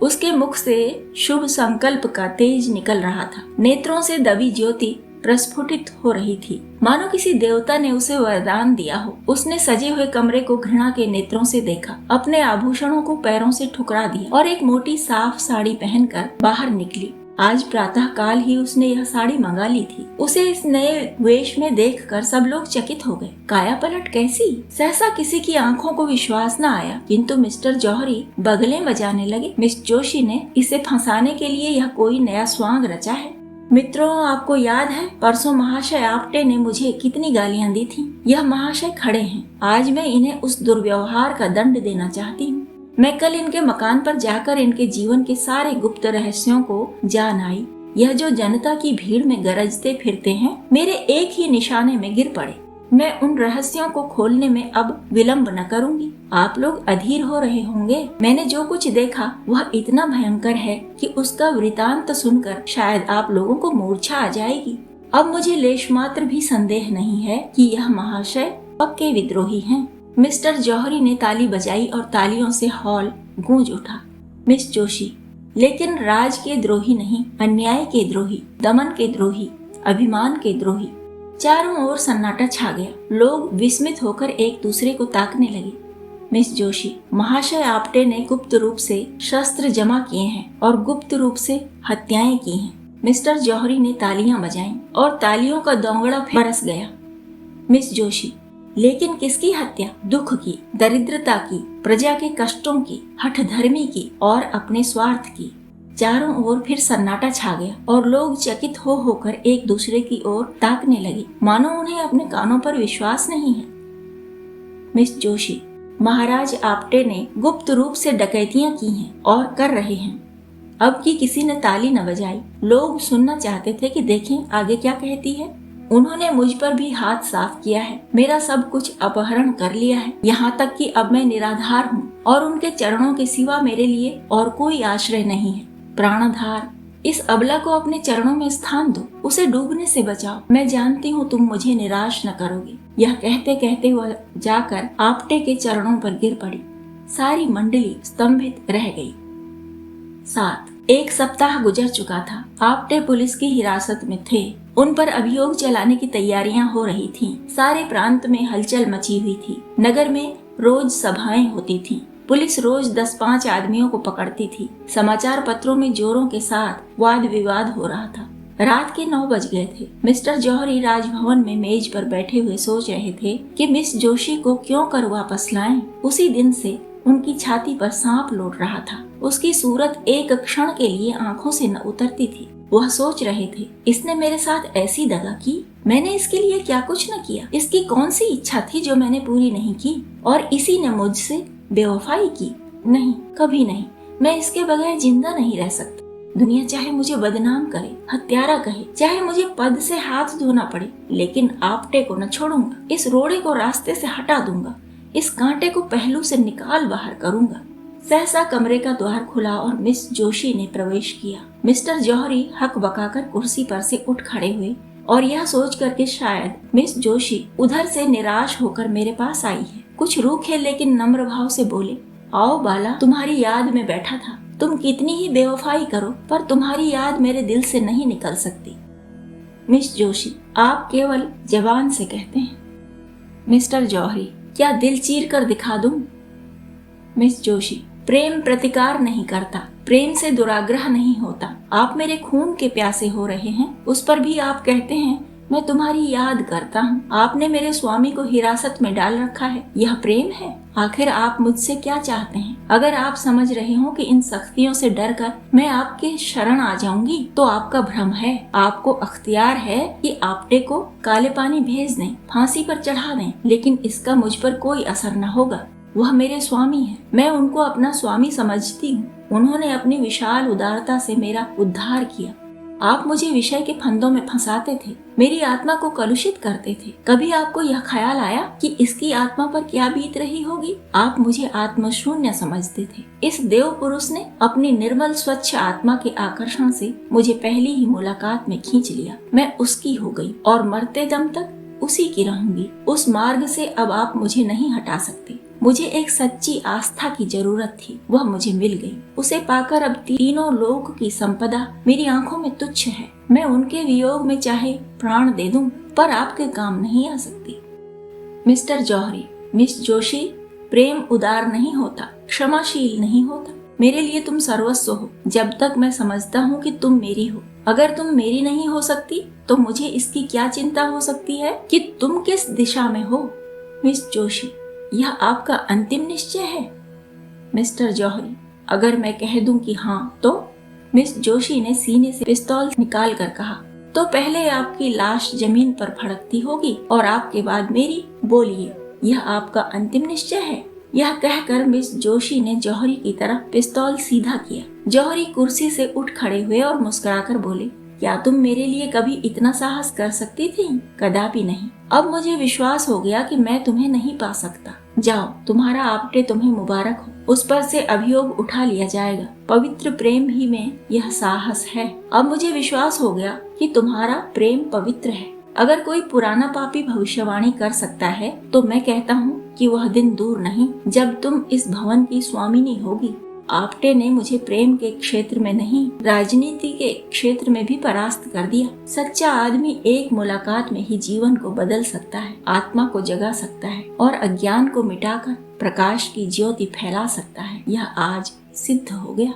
उसके मुख से शुभ संकल्प का तेज निकल रहा था। नेत्रों से दबी ज्योति प्रस्फुटित हो रही थी, मानो किसी देवता ने उसे वरदान दिया हो। उसने सजे हुए कमरे को घृणा के नेत्रों से देखा, अपने आभूषणों को पैरों से ठुकरा दिया और एक मोटी साफ साड़ी पहनकर बाहर निकली। आज प्रातः काल ही उसने यह साड़ी मंगा ली थी। उसे इस नए वेश में देखकर सब लोग चकित हो गए। काया पलट कैसी! सहसा किसी की आंखों को विश्वास न आया, किंतु मिस्टर जौहरी बगलें बजाने लगे। मिस जोशी ने इसे फंसाने के लिए यह कोई नया स्वांग रचा है। मित्रों, आपको याद है परसों महाशय आप्टे ने मुझे कितनी गालियां दी थीं। यह महाशय खड़े हैं। आज मैं इन्हें उस दुर्व्यवहार का दंड देना चाहती हूँ। मैं कल इनके मकान पर जाकर इनके जीवन के सारे गुप्त रहस्यों को जान आई। यह जो जनता की भीड़ में गरजते फिरते हैं, मेरे एक ही निशाने में गिर पड़े। मैं उन रहस्यों को खोलने में अब विलंब न करूंगी। आप लोग अधीर हो रहे होंगे। मैंने जो कुछ देखा वह इतना भयंकर है कि उसका वृतांत सुनकर शायद आप लोगों को मूर्छा आ जाएगी। अब मुझे लेश मात्र भी संदेह नहीं है कि यह महाशय पक्के विद्रोही हैं। मिस्टर जौहरी ने ताली बजाई और तालियों से हॉल गूंज उठा। मिस जोशी, लेकिन राज के द्रोही नहीं, अन्याय के द्रोही, दमन के द्रोही, अभिमान के द्रोही। चारों ओर सन्नाटा छा गया। लोग विस्मित होकर एक दूसरे को ताकने लगे। मिस जोशी, महाशय आप्टे ने गुप्त रूप से शस्त्र जमा किए हैं और गुप्त रूप से हत्याएं की हैं। मिस्टर जौहरी ने तालियां बजाईं और तालियों का दोंगड़ा बरस गया। मिस जोशी, लेकिन किसकी हत्या? दुख की, दरिद्रता की, प्रजा के कष्टों की, हठधर्मी की और अपने स्वार्थ की। चारों ओर फिर सन्नाटा छा गया और लोग चकित हो होकर एक दूसरे की ओर ताकने लगे, मानो उन्हें अपने कानों पर विश्वास नहीं है। मिस जोशी, महाराज आप्टे ने गुप्त रूप से डकैतियां की हैं और कर रहे हैं। अब की किसी ने ताली न बजाई। लोग सुनना चाहते थे कि देखें आगे क्या कहती है। उन्होंने मुझ पर भी हाथ साफ किया है, मेरा सब कुछ अपहरण कर लिया है, यहाँ तक कि अब मैं निराधार हूँ और उनके चरणों के सिवा मेरे लिए और कोई आश्रय नहीं है। प्राणधार, इस अबला को अपने चरणों में स्थान दो, उसे डूबने से बचाओ। मैं जानती हूँ तुम मुझे निराश न करोगे। यह कहते कहते वह जाकर आप्टे के चरणों पर गिर पड़ी। सारी मंडली स्तंभित रह गई। 7 एक सप्ताह गुजर चुका था। आप्टे पुलिस की हिरासत में थे। उन पर अभियोग चलाने की तैयारियां हो रही थीं। सारे प्रांत में हलचल मची हुई थी। नगर में रोज सभाएं होती थीं। पुलिस रोज 10-5 आदमियों को पकड़ती थी। समाचार पत्रों में जोरों के साथ वाद विवाद हो रहा था। रात के 9 बज गए थे। मिस्टर जौहरी राजभवन में मेज पर बैठे हुए सोच रहे थे कि मिस जोशी को क्यों कर वापस लाएं। उसी दिन से उनकी छाती पर सांप लौट रहा था। उसकी सूरत एक क्षण के लिए आंखों से न उतरती थी। वह सोच रहे थे, इसने मेरे साथ ऐसी दगा की, मैंने इसके लिए क्या कुछ न किया। इसकी कौन सी इच्छा थी जो मैंने पूरी नहीं की, और इसी ने मुझसे बेवफाई की। नहीं, कभी नहीं। मैं इसके बगैर जिंदा नहीं रह सकता। दुनिया चाहे मुझे बदनाम करे, हत्यारा कहे, चाहे मुझे पद से हाथ धोना पड़े, लेकिन आप्टे को न छोड़ूंगा। इस रोड़े को रास्ते से हटा दूंगा। इस कांटे को पहलू से निकाल बाहर करूंगा। सहसा कमरे का द्वार खुला और मिस जोशी ने प्रवेश किया। मिस्टर जौहरी हक बकाकर कुर्सी पर से उठ खड़े हुए और यह सोच कर कि शायद मिस जोशी उधर से निराश होकर मेरे पास आई है, कुछ रूखे लेकिन नम्र भाव से बोले, आओ बाला, तुम्हारी याद में बैठा था। तुम कितनी ही बेवफाई करो, पर तुम्हारी याद मेरे दिल से नहीं निकल सकती। मिस जोशी, आप केवल जबान से कहते हैं। मिस्टर जौहरी, क्या दिल चीर कर दिखा दूं? मिस जोशी, प्रेम प्रतिकार नहीं करता, प्रेम से दुराग्रह नहीं होता। आप मेरे खून के प्यासे हो रहे हैं, उस पर भी आप कहते हैं मैं तुम्हारी याद करता हूँ। आपने मेरे स्वामी को हिरासत में डाल रखा है, यह प्रेम है? आखिर आप मुझसे क्या चाहते हैं? अगर आप समझ रहे हो कि इन सख्तियों से डरकर मैं आपके शरण आ जाऊंगी, तो आपका भ्रम है। आपको अख्तियार है कि आप्टे को काले पानी भेज दें, फांसी पर चढ़ा दें, लेकिन इसका मुझ पर कोई असर न होगा। वह मेरे स्वामी है, मैं उनको अपना स्वामी समझती हूँ। उन्होंने अपनी विशाल उदारता से मेरा उद्धार किया। आप मुझे विषय के फंदों में फंसाते थे, मेरी आत्मा को कलुषित करते थे। कभी आपको यह ख्याल आया कि इसकी आत्मा पर क्या बीत रही होगी? आप मुझे आत्मशून्य समझते थे। इस देव पुरुष ने अपनी निर्मल स्वच्छ आत्मा के आकर्षण से मुझे पहली ही मुलाकात में खींच लिया। मैं उसकी हो गई और मरते दम तक उसी की रहूंगी। उस मार्ग से अब आप मुझे नहीं हटा सकते। मुझे एक सच्ची आस्था की जरूरत थी, वह मुझे मिल गई। उसे पाकर अब तीनों लोक की संपदा मेरी आंखों में तुच्छ है। मैं उनके वियोग में चाहे प्राण दे दूं, पर आपके काम नहीं आ सकती। मिस्टर जौहरी, मिस जोशी, प्रेम उदार नहीं होता, क्षमाशील नहीं होता। मेरे लिए तुम सर्वस्व हो, जब तक मैं समझता हूँ कि तुम मेरी हो। अगर तुम मेरी नहीं हो सकती, तो मुझे इसकी क्या चिंता हो सकती है कि तुम किस दिशा में हो? मिस जोशी, यह आपका अंतिम निश्चय है? मिस्टर जौहरी, अगर मैं कह दूं कि हाँ तो? मिस जोशी ने सीने से पिस्तौल निकाल कर कहा, तो पहले आपकी लाश जमीन पर फड़कती होगी और आपके बाद मेरी। बोलिए, यह आपका अंतिम निश्चय है? यह कहकर मिस जोशी ने जौहरी की तरफ पिस्तौल सीधा किया। जौहरी कुर्सी से उठ खड़े हुए और मुस्कुराकर बोले, क्या तुम मेरे लिए कभी इतना साहस कर सकती थी? कदापि नहीं। अब मुझे विश्वास हो गया कि मैं तुम्हें नहीं पा सकता। जाओ, तुम्हारा आप्टे तुम्हें मुबारक हो। उस पर से अभियोग उठा लिया जाएगा। पवित्र प्रेम ही में यह साहस है। अब मुझे विश्वास हो गया कि तुम्हारा प्रेम पवित्र है। अगर कोई पुराना पापी भविष्यवाणी कर सकता है, तो मैं कहता हूँ कि वह दिन दूर नहीं जब तुम इस भवन की स्वामिनी होगी। आप्टे ने मुझे प्रेम के क्षेत्र में नहीं, राजनीति के क्षेत्र में भी परास्त कर दिया। सच्चा आदमी एक मुलाकात में ही जीवन को बदल सकता है, आत्मा को जगा सकता है और अज्ञान को मिटाकर प्रकाश की ज्योति फैला सकता है। यह आज सिद्ध हो गया।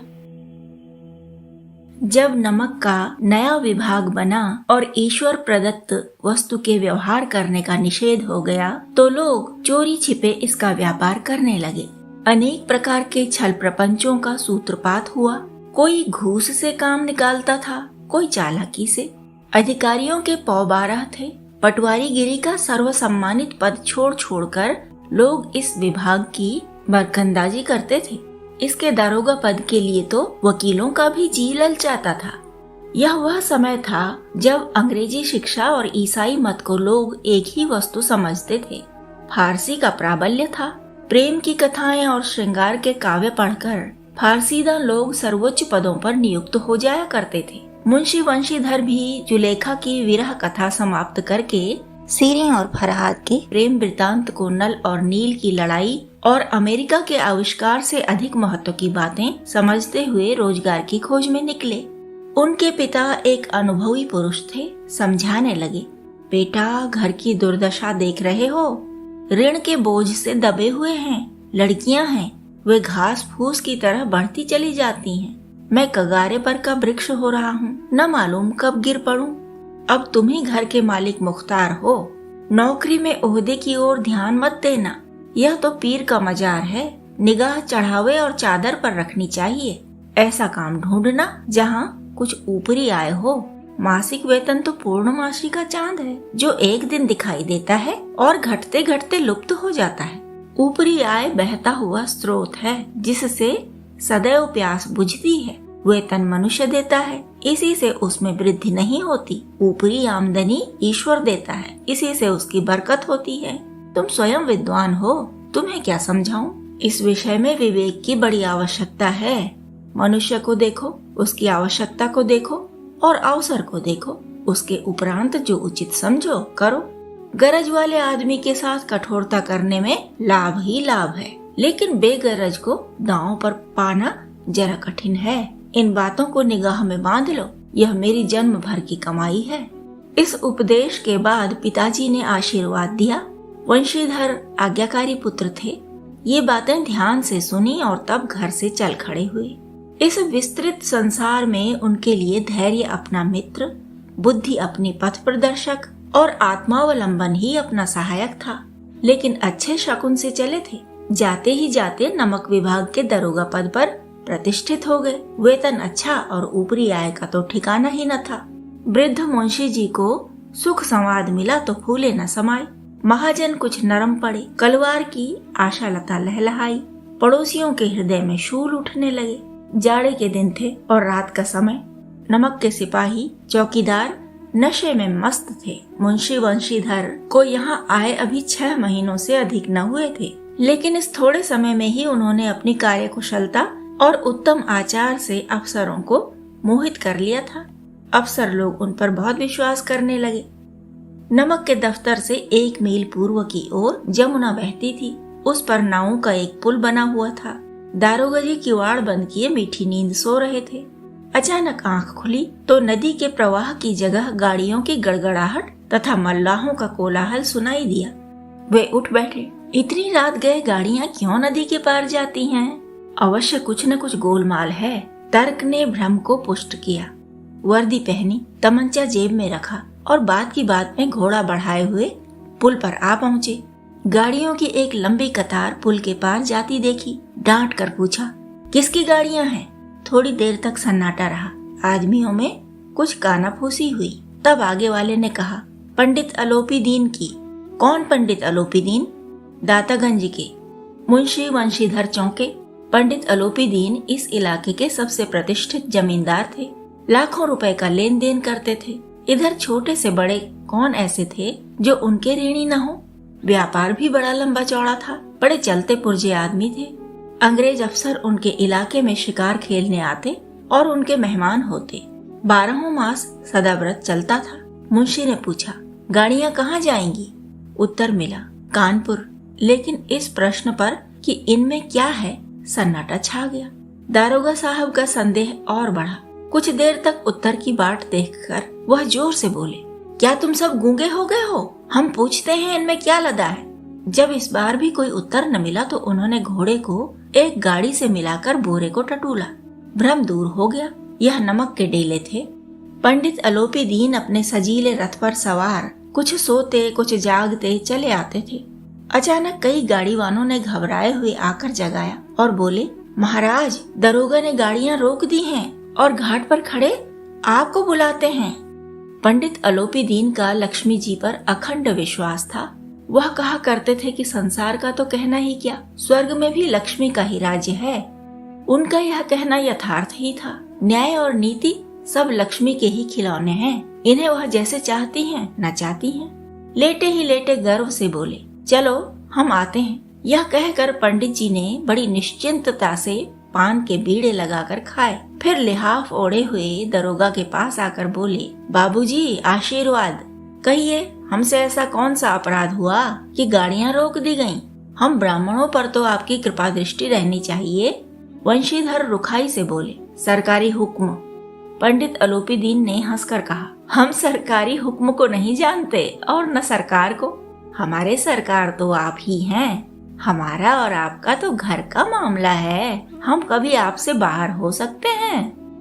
जब नमक का नया विभाग बना और ईश्वर प्रदत्त वस्तु के व्यवहार करने का निषेध हो गया तो लोग चोरी छिपे इसका व्यापार करने लगे। अनेक प्रकार के छल प्रपंचों का सूत्रपात हुआ। कोई घूस से काम निकालता था, कोई चालाकी से। अधिकारियों के पौ 12 थे। पटवारीगिरी का सर्वसम्मानित पद छोड़ छोड़कर लोग इस विभाग की बरकंदाजी करते थे। इसके दारोगा पद के लिए तो वकीलों का भी जी ललचाता था। यह वह समय था जब अंग्रेजी शिक्षा और ईसाई मत को लोग एक ही वस्तु समझते थे। फारसी का प्राबल्य था। प्रेम की कथाएं और श्रृंगार के काव्य पढ़कर फारसीदा लोग सर्वोच्च पदों पर नियुक्त हो जाया करते थे। मुंशी वंशीधर भी जुलेखा की विरह कथा समाप्त करके सीरी और फरहाद के प्रेम वृतांत को नल और नील की लड़ाई और अमेरिका के आविष्कार से अधिक महत्व की बातें समझते हुए रोजगार की खोज में निकले। उनके पिता एक अनुभवी पुरुष थे। समझाने लगे, बेटा घर की दुर्दशा देख रहे हो, ऋण के बोझ से दबे हुए हैं। लड़कियां हैं, वे घास फूस की तरह बढ़ती चली जाती हैं। मैं कगारे पर का वृक्ष हो रहा हूँ, न मालूम कब गिर पड़ूं। अब तुम ही घर के मालिक मुख्तार हो। नौकरी में ओहदे की ओर ध्यान मत देना, यह तो पीर का मजार है। निगाह चढ़ावे और चादर पर रखनी चाहिए। ऐसा काम ढूंढना जहाँ कुछ ऊपरी आय हो। मासिक वेतन तो पूर्णमासी का चांद है जो एक दिन दिखाई देता है और घटते घटते लुप्त हो जाता है। ऊपरी आय बहता हुआ स्रोत है जिससे सदैव प्यास बुझती है। वेतन मनुष्य देता है, इसी से उसमें वृद्धि नहीं होती। ऊपरी आमदनी ईश्वर देता है, इसी से उसकी बरकत होती है। तुम स्वयं विद्वान हो, तुम्हें क्या समझाऊं? इस विषय में विवेक की बड़ी आवश्यकता है। मनुष्य को देखो, उसकी आवश्यकता को देखो और अवसर को देखो। उसके उपरांत जो उचित समझो करो। गरज वाले आदमी के साथ कठोरता करने में लाभ ही लाभ है, लेकिन बेगरज को दांव पर पाना जरा कठिन है। इन बातों को निगाह में बांध लो, यह मेरी जन्म भर की कमाई है। इस उपदेश के बाद पिताजी ने आशीर्वाद दिया। वंशीधर आज्ञाकारी पुत्र थे। ये बातें ध्यान से सुनी और तब घर से चल खड़े हुए। इस विस्तृत संसार में उनके लिए धैर्य अपना मित्र, बुद्धि अपनी पथ प्रदर्शक और आत्मावलंबन ही अपना सहायक था। लेकिन अच्छे शकुन से चले थे। जाते ही जाते नमक विभाग के दरोगा पद पर प्रतिष्ठित हो गए। वेतन अच्छा और ऊपरी आय का तो ठिकाना ही न था। वृद्ध मुंशी जी को सुख संवाद मिला तो फूले न समाये। महाजन कुछ नरम पड़े। कलवार की आशा लता लहलहाई। पड़ोसियों के हृदय में शूल उठने लगे। जाड़े के दिन थे और रात का समय। नमक के सिपाही चौकीदार नशे में मस्त थे। मुंशी वंशीधर को यहाँ आए अभी 6 महीनों से अधिक न हुए थे, लेकिन इस थोड़े समय में ही उन्होंने अपनी कार्यकुशलता और उत्तम आचार से अफसरों को मोहित कर लिया था। अफसर लोग उन पर बहुत विश्वास करने लगे। नमक के दफ्तर से 1 मील पूर्व की ओर जमुना बहती थी। उस पर नावों का एक पुल बना हुआ था। दारोगा जी किवाड़ बंद किए मीठी नींद सो रहे थे। अचानक आंख खुली तो नदी के प्रवाह की जगह गाड़ियों की गड़गड़ाहट तथा मल्लाहों का कोलाहल सुनाई दिया। वे उठ बैठे। इतनी रात गए गाड़ियां क्यों नदी के पार जाती हैं? अवश्य कुछ न कुछ गोलमाल है। तर्क ने भ्रम को पुष्ट किया। वर्दी पहनी, तमंचा जेब में रखा और बात की बात में घोड़ा बढ़ाए हुए पुल पर आ पहुँचे। गाड़ियों की एक लंबी कतार पुल के पार जाती देखी। डांट कर पूछा, किसकी गाड़ियां हैं? थोड़ी देर तक सन्नाटा रहा। आदमियों में कुछ कानाफूसी हुई। तब आगे वाले ने कहा, पंडित अलोपी दीन की। कौन पंडित अलोपी दीन? दातागंज के। मुंशी वंशीधर चौंके। पंडित अलोपी दीन इस इलाके के सबसे प्रतिष्ठित जमींदार थे। लाखों रुपए का लेन देन करते थे। इधर छोटे से बड़े कौन ऐसे थे जो उनके ऋणी न हो। व्यापार भी बड़ा लंबा चौड़ा था। बड़े चलते पुर्जे आदमी थे। अंग्रेज अफसर उनके इलाके में शिकार खेलने आते और उनके मेहमान होते। 12 मास सदाव्रत चलता था। मुंशी ने पूछा, गाड़ियां कहाँ जाएंगी? उत्तर मिला, कानपुर। लेकिन इस प्रश्न पर कि इनमें क्या है, सन्नाटा छा गया। दारोगा साहब का संदेह और बढ़ा। कुछ देर तक उत्तर की बाट देखकर वह जोर से बोले, क्या तुम सब गूंगे हो गए हो? हम पूछते हैं इनमें क्या लदा है। जब इस बार भी कोई उत्तर न मिला तो उन्होंने घोड़े को एक गाड़ी से मिलाकर बोरे को टटोला। भ्रम दूर हो गया। यह नमक के डेले थे। पंडित अलोपी दीन अपने सजीले रथ पर सवार कुछ सोते कुछ जागते चले आते थे। अचानक कई गाड़ी वालों ने घबराए हुए आकर जगाया और बोले, महाराज, दरोगा ने गाड़ियां रोक दी हैं और घाट पर खड़े आपको बुलाते हैं। पंडित अलोपी दीन का लक्ष्मी जी पर अखंड विश्वास था। वह कहा करते थे कि संसार का तो कहना ही क्या, स्वर्ग में भी लक्ष्मी का ही राज्य है। उनका यह कहना यथार्थ ही था। न्याय और नीति सब लक्ष्मी के ही खिलौने हैं। इन्हें वह जैसे चाहती हैं नचाती हैं। लेटे ही लेटे गर्व से बोले, चलो हम आते हैं। यह कहकर पंडित जी ने बड़ी निश्चिंतता से पान के बीड़े लगाकर खाए। फिर लिहाफ ओढ़े हुए दरोगा के पास आकर बोले, बाबूजी आशीर्वाद। कहिए, हमसे ऐसा कौन सा अपराध हुआ कि गाड़ियां रोक दी गईं? हम ब्राह्मणों पर तो आपकी कृपा दृष्टि रहनी चाहिए। वंशीधर रुखाई से बोले, सरकारी हुक्म। पंडित अलोपी दीन ने हंसकर कहा, हम सरकारी हुक्म को नहीं जानते और न सरकार को। हमारे सरकार तो आप ही हैं। हमारा और आपका तो घर का मामला है। हम कभी आपसे बाहर हो सकते हैं?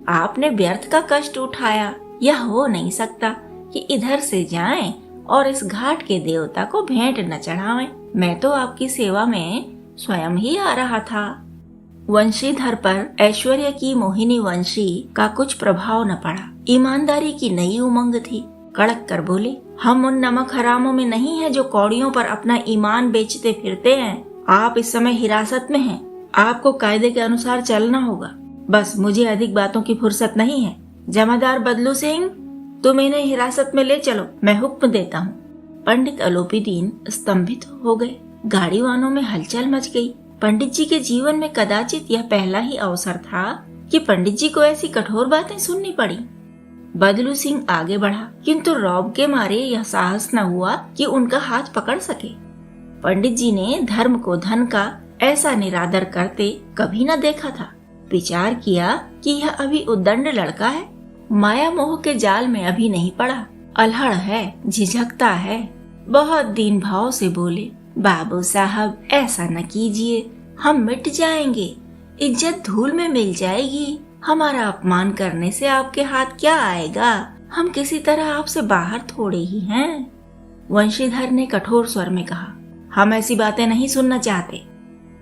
आपने व्यर्थ का कष्ट उठाया। यह हो नहीं सकता कि इधर से जाएं और इस घाट के देवता को भेंट न चढ़ावें। मैं तो आपकी सेवा में स्वयं ही आ रहा था। वंशीधर पर ऐश्वर्य की मोहिनी वंशी का कुछ प्रभाव न पड़ा। ईमानदारी की नई उमंग थी। कड़क कर बोले, हम उन नमक हरामों में नहीं हैं जो कौड़ियों पर अपना ईमान बेचते फिरते हैं। आप इस समय हिरासत में हैं। आपको कायदे के अनुसार चलना होगा। बस मुझे अधिक बातों की फुर्सत नहीं है। जमादार बदलू सिंह, तुम इन्हें हिरासत में ले चलो, मैं हुक्म देता हूँ। पंडित अलोपी दीन स्तंभित हो गए। गाड़ी वालों में हलचल मच गई। पंडित जी के जीवन में कदाचित यह पहला ही अवसर था कि पंडित जी को ऐसी कठोर बातें सुननी पड़ी। बदलू सिंह आगे बढ़ा, किंतु रौब के मारे यह साहस न हुआ कि उनका हाथ पकड़ सके। पंडित जी ने धर्म को धन का ऐसा निरादर करते कभी न देखा था। विचार किया कि यह अभी उद्दंड लड़का है, माया मोह के जाल में अभी नहीं पड़ा, अल्हड़ है, झिझकता है। बहुत दीन भाव से बोले, बाबू साहब ऐसा न कीजिए, हम मिट जाएंगे, इज्जत धूल में मिल जाएगी। हमारा अपमान करने से आपके हाथ क्या आएगा? हम किसी तरह आपसे बाहर थोड़े ही हैं। वंशीधर ने कठोर स्वर में कहा, हम ऐसी बातें नहीं सुनना चाहते।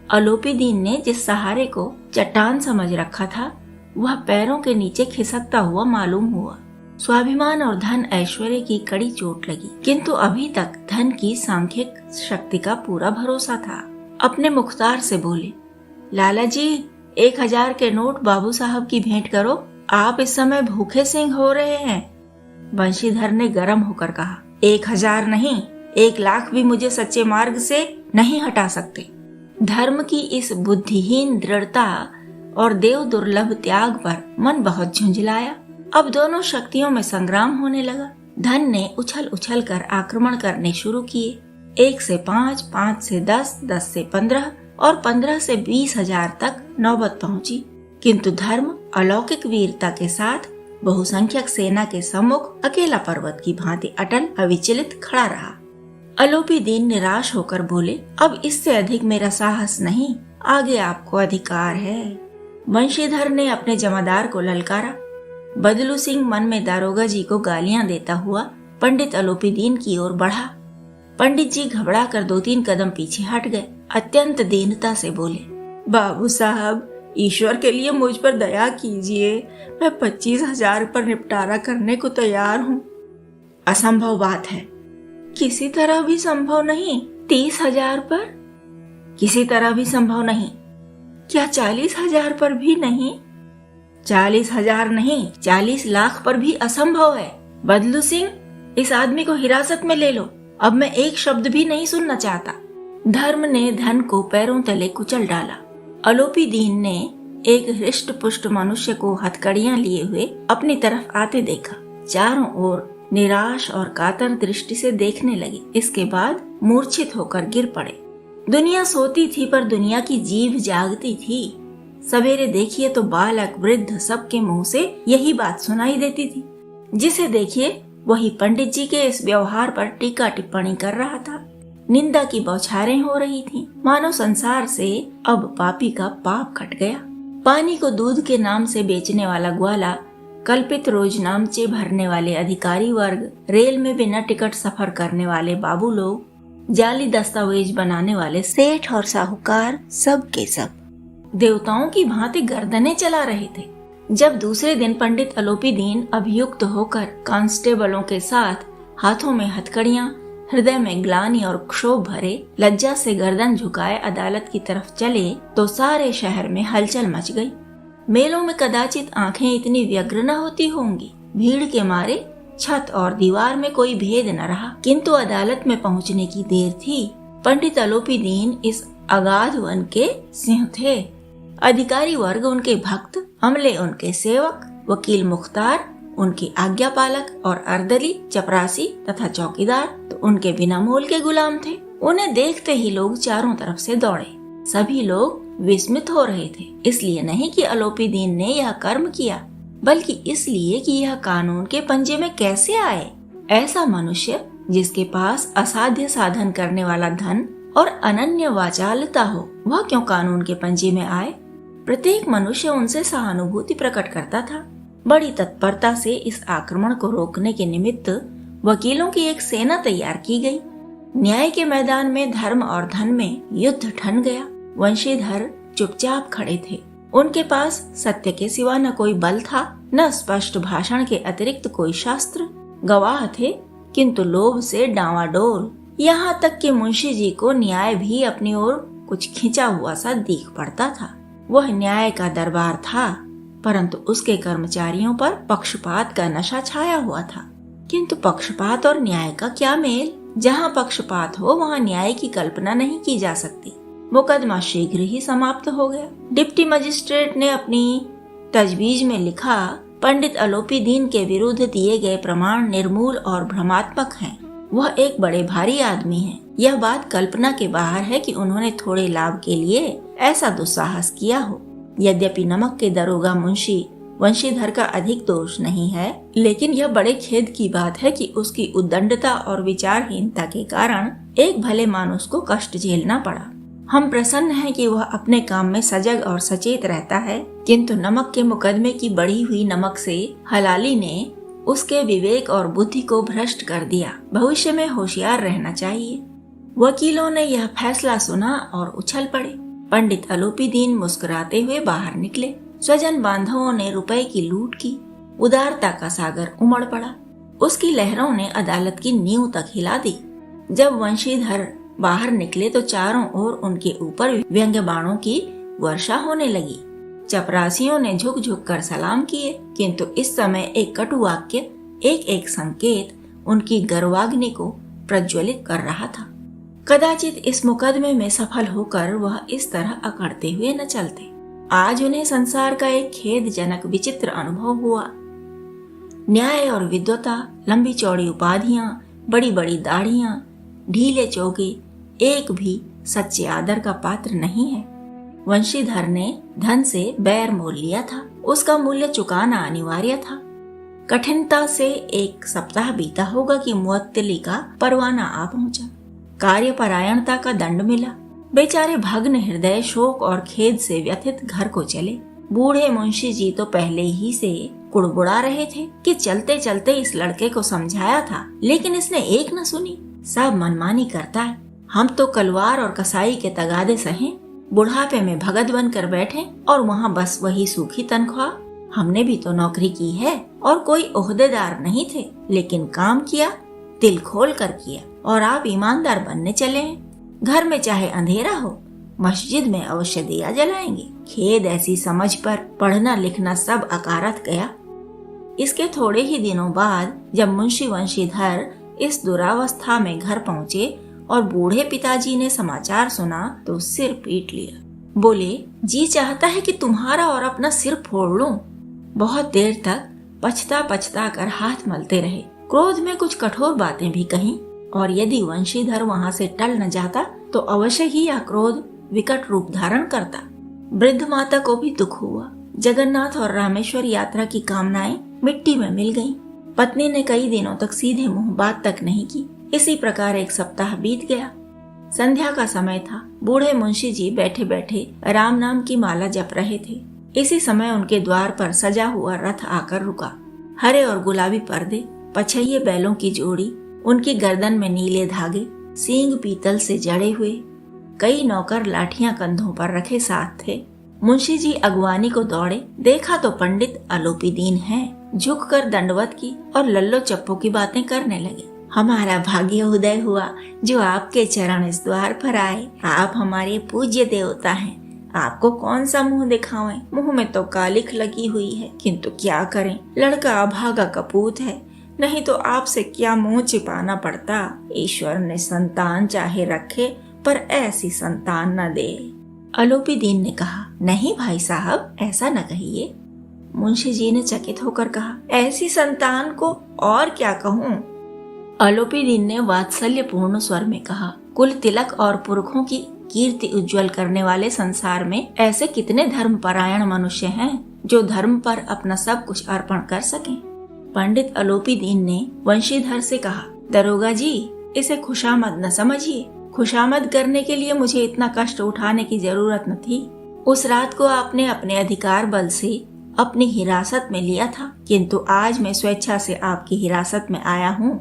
अलोपी दीन ने जिस सहारे को चट्टान समझ रखा था वह पैरों के नीचे खिसकता हुआ मालूम हुआ। स्वाभिमान और धन ऐश्वर्य की कड़ी चोट लगी, किंतु अभी तक धन की सांख्यिक शक्ति का पूरा भरोसा था। अपने मुख्तार से बोले, लाला जी 1000 के नोट बाबू साहब की भेंट करो, आप इस समय भूखे सिंह हो रहे हैं। वंशीधर ने गर्म होकर कहा, 1000 नहीं, 1 लाख भी मुझे सच्चे मार्ग से नहीं हटा सकते। धर्म की इस बुद्धिहीन दृढ़ता और देव दुर्लभ त्याग पर मन बहुत झुंझलाया। अब दोनों शक्तियों में संग्राम होने लगा। धन ने उछल उछल कर आक्रमण करने शुरू किए। 1 से 5, 5 से 10, 10 से 15 और 15 से 20,000 तक नौबत पहुंची। किंतु धर्म अलौकिक वीरता के साथ बहुसंख्यक सेना के सम्मुख अकेला पर्वत की भांति अटल अविचलित खड़ा रहा। अलोपी दीन निराश होकर बोले, अब इससे अधिक मेरा साहस नहीं, आगे आपको अधिकार है। वंशीधर ने अपने जमादार को ललकारा। बदलू सिंह मन में दारोगा जी को गालियां देता हुआ पंडित अलोपी दीन की ओर बढ़ा। पंडित जी घबरा कर 2-3 कदम पीछे हट गए। अत्यंत दीनता से बोले, बाबू साहब, ईश्वर के लिए मुझ पर दया कीजिए, मैं 25,000 पर निपटारा करने को तैयार हूँ। असंभव बात है। किसी तरह भी संभव नहीं। 30,000 पर? किसी तरह भी संभव नहीं। क्या 40,000 पर भी नहीं? 40,000 नहीं, 40 लाख पर भी असंभव है। बदलू सिंह, इस आदमी को हिरासत में ले लो। अब मैं एक शब्द भी नहीं सुनना चाहता। धर्म ने धन को पैरों तले कुचल डाला। अलोपी दीन ने एक हृष्ट पुष्ट मनुष्य को हथकड़ियां लिए हुए अपनी तरफ आते देखा। चारों ओर निराश और कातर दृष्टि से देखने लगे। इसके बाद मूर्छित होकर गिर पड़े। दुनिया सोती थी पर दुनिया की जीभ जागती थी। सवेरे देखिए तो बालक वृद्ध सबके मुंह से यही बात सुनाई देती थी। जिसे देखिए वही पंडित जी के इस व्यवहार पर टीका टिप्पणी कर रहा था। निंदा की बौछारें हो रही थीं, मानो संसार से अब पापी का पाप कट गया। पानी को दूध के नाम से बेचने वाला ग्वाला कल्पित रोजनामचे भरने वाले अधिकारी वर्ग, रेल में बिना टिकट सफर करने वाले बाबू लोग, जाली दस्तावेज बनाने वाले सेठ और साहूकार, सब के सब देवताओं की भांति गर्दनें चला रहे थे। जब दूसरे दिन पंडित अलोपीदीन अभियुक्त होकर कांस्टेबलों के साथ हाथों में हथकड़ियां, हृदय में ग्लानि और क्षोभ भरे, लज्जा से गर्दन झुकाए अदालत की तरफ चले तो सारे शहर में हलचल मच गई। मेलों में कदाचित आंखें इतनी व्यग्र न होती होंगी। भीड़ के मारे छत और दीवार में कोई भेद न रहा, किंतु अदालत में पहुंचने की देर थी। पंडित अलोपीदीन इस अगाध वन के सिंह थे। अधिकारी वर्ग उनके भक्त, अमले उनके सेवक, वकील मुख्तार उनके आज्ञा पालक और अर्दली, चपरासी तथा चौकीदार तो उनके बिना मोल के गुलाम थे। उन्हें देखते ही लोग चारों तरफ से दौड़े। सभी लोग विस्मित हो रहे थे, इसलिए नहीं कि अलोपीदीन ने यह कर्म किया, बल्कि इसलिए कि यह कानून के पंजे में कैसे आए। ऐसा मनुष्य जिसके पास असाध्य साधन करने वाला धन और अनन्य वाचालता हो, वह क्यों कानून के पंजे में आए। प्रत्येक मनुष्य उनसे सहानुभूति प्रकट करता था। बड़ी तत्परता से इस आक्रमण को रोकने के निमित्त वकीलों की एक सेना तैयार की गई। न्याय के मैदान में धर्म और धन में युद्ध ठन गया। वंशीधर चुपचाप खड़े थे। उनके पास सत्य के सिवा न कोई बल था, न स्पष्ट भाषण के अतिरिक्त कोई शास्त्र। गवाह थे, किंतु लोभ से डांवाडोल। यहाँ तक कि मुंशी जी को न्याय भी अपनी ओर कुछ खिंचा हुआ सा दिख पड़ता था। वह न्याय का दरबार था, परंतु उसके कर्मचारियों पर पक्षपात का नशा छाया हुआ था। किंतु पक्षपात और न्याय का क्या मेल। जहाँ पक्षपात हो वहाँ न्याय की कल्पना नहीं की जा सकती। मुकदमा शीघ्र ही समाप्त हो गया। डिप्टी मजिस्ट्रेट ने अपनी तजवीज में लिखा, पंडित अलोपीदीन के विरुद्ध दिए गए प्रमाण निर्मूल और भ्रमात्मक हैं। वह एक बड़े भारी आदमी हैं। यह बात कल्पना के बाहर है कि उन्होंने थोड़े लाभ के लिए ऐसा दुस्साहस किया हो। यद्यपि नमक के दरोगा मुंशी वंशीधर का अधिक दोष नहीं है, लेकिन यह बड़े खेद की बात है कि उसकी उद्दंडता और विचारहीनता के कारण एक भले मानुष को कष्ट झेलना पड़ा। हम प्रसन्न हैं कि वह अपने काम में सजग और सचेत रहता है, किंतु नमक के मुकदमे की बढ़ी हुई नमक से हलाली ने उसके विवेक और बुद्धि को भ्रष्ट कर दिया। भविष्य में होशियार रहना चाहिए। वकीलों ने यह फैसला सुना और उछल पड़े। पंडित अलोपीदीन मुस्कुराते हुए बाहर निकले। स्वजन बांधवों ने रुपए की लूट की। उदारता का सागर उमड़ पड़ा। उसकी लहरों ने अदालत की नींव तक हिला दी। जब वंशीधर बाहर निकले तो चारों ओर उनके ऊपर व्यंग्य बाणों की वर्षा होने लगी। चपरासियों ने झुक झुक कर सलाम किए, किंतु इस समय एक कटु वाक्य, एक एक संकेत उनकी गर्वाग्नि को प्रज्वलित कर रहा था। कदाचित इस मुकदमे में सफल होकर वह इस तरह अकड़ते हुए न चलते। आज उन्हें संसार का एक खेदजनक विचित्र अनुभव हुआ। न्याय और विद्वता, लंबी चौड़ी उपाधियां, बड़ी बड़ी दाढ़ियां, ढीले चोगे, एक भी सच्चे आदर का पात्र नहीं है। वंशीधर ने धन से बैर मोल लिया था। उसका मूल्य चुकाना अनिवार्य था। कठिनता से एक सप्ताह बीता होगा कि मुअत्तली का परवाना आ पहुंचा। कार्यपरायणता का दंड मिला। बेचारे भग्न हृदय शोक और खेद से व्यथित घर को चले। बूढ़े मुंशी जी तो पहले ही से कुड़बुड़ा रहे थे कि चलते चलते इस लड़के को समझाया था, लेकिन इसने एक न सुनी। सब मनमानी करता है। हम तो कलवार और कसाई के तगादे सहे, बुढ़ापे में भगत बनकर बैठे और वहाँ बस वही सूखी तनख्वाह। हमने भी तो नौकरी की है और कोई ओहदेदार नहीं थे, लेकिन काम किया, दिल खोल कर किया। और आप ईमानदार बनने चले हैं। घर में चाहे अंधेरा हो, मस्जिद में अवश्य दिया जलाएंगे। खेद ऐसी समझ पर पढ़ना लिखना सब अकारत गया। इसके थोड़े ही दिनों बाद जब मुंशी वंशीधर इस दुरावस्था में घर पहुँचे और बूढ़े पिताजी ने समाचार सुना तो सिर पीट लिया। बोले, जी चाहता है कि तुम्हारा और अपना सिर फोड़ लूं। बहुत देर तक पछता पछता कर हाथ मलते रहे। क्रोध में कुछ कठोर बातें भी कहीं, और यदि वंशीधर वहाँ से टल न जाता तो अवश्य ही यह क्रोध विकट रूप धारण करता। वृद्ध माता को भी दुख हुआ। जगन्नाथ और रामेश्वर यात्रा की कामनाएं मिट्टी में मिल गईं। पत्नी ने कई दिनों तक सीधे मुंह बात तक नहीं की। इसी प्रकार एक सप्ताह बीत गया। संध्या का समय था। बूढ़े मुंशी जी बैठे बैठे राम नाम की माला जप रहे थे। इसी समय उनके द्वार पर सजा हुआ रथ आकर रुका। हरे और गुलाबी पर्दे, पछैये बैलों की जोड़ी, उनकी गर्दन में नीले धागे, सींग पीतल से जड़े हुए। कई नौकर लाठियां कंधों पर रखे साथ थे। मुंशी जी अगवानी को दौड़े, देखा तो पंडित अलोपीदीन हैं। झुककर दंडवत की और लल्लो चप्पो की बातें करने लगे। हमारा भाग्य उदय हुआ जो आपके चरण इस द्वार पर आए। आप हमारे पूज्य देवता हैं। आपको कौन सा मुंह दिखावें? मुंह में तो कालिख लगी हुई है, किंतु क्या करें, लड़का अभागा कपूत है, नहीं तो आपसे क्या मुंह छिपाना पड़ता। ईश्वर ने संतान चाहे रखे, पर ऐसी संतान न दे। अलोपीदीन ने कहा, नहीं भाई साहब, ऐसा न कहिए। मुंशी जी ने चकित होकर कहा, ऐसी संतान को और क्या कहूँ? अलोपीदीन ने वात्सल्यपूर्ण स्वर में कहा, कुल तिलक और पुरखों की कीर्ति उज्जवल करने वाले संसार में ऐसे कितने धर्मपरायण मनुष्य हैं जो धर्म पर अपना सब कुछ अर्पण कर सकें। पंडित अलोपीदीन ने वंशीधर से कहा, दरोगा जी, इसे खुशामद न समझिए। खुशामद करने के लिए मुझे इतना कष्ट उठाने की जरूरत न थी। उस रात को आपने अपने अधिकार बल से अपनी हिरासत में लिया था, किंतु आज मैं स्वेच्छा से आपकी हिरासत में आया हूँ।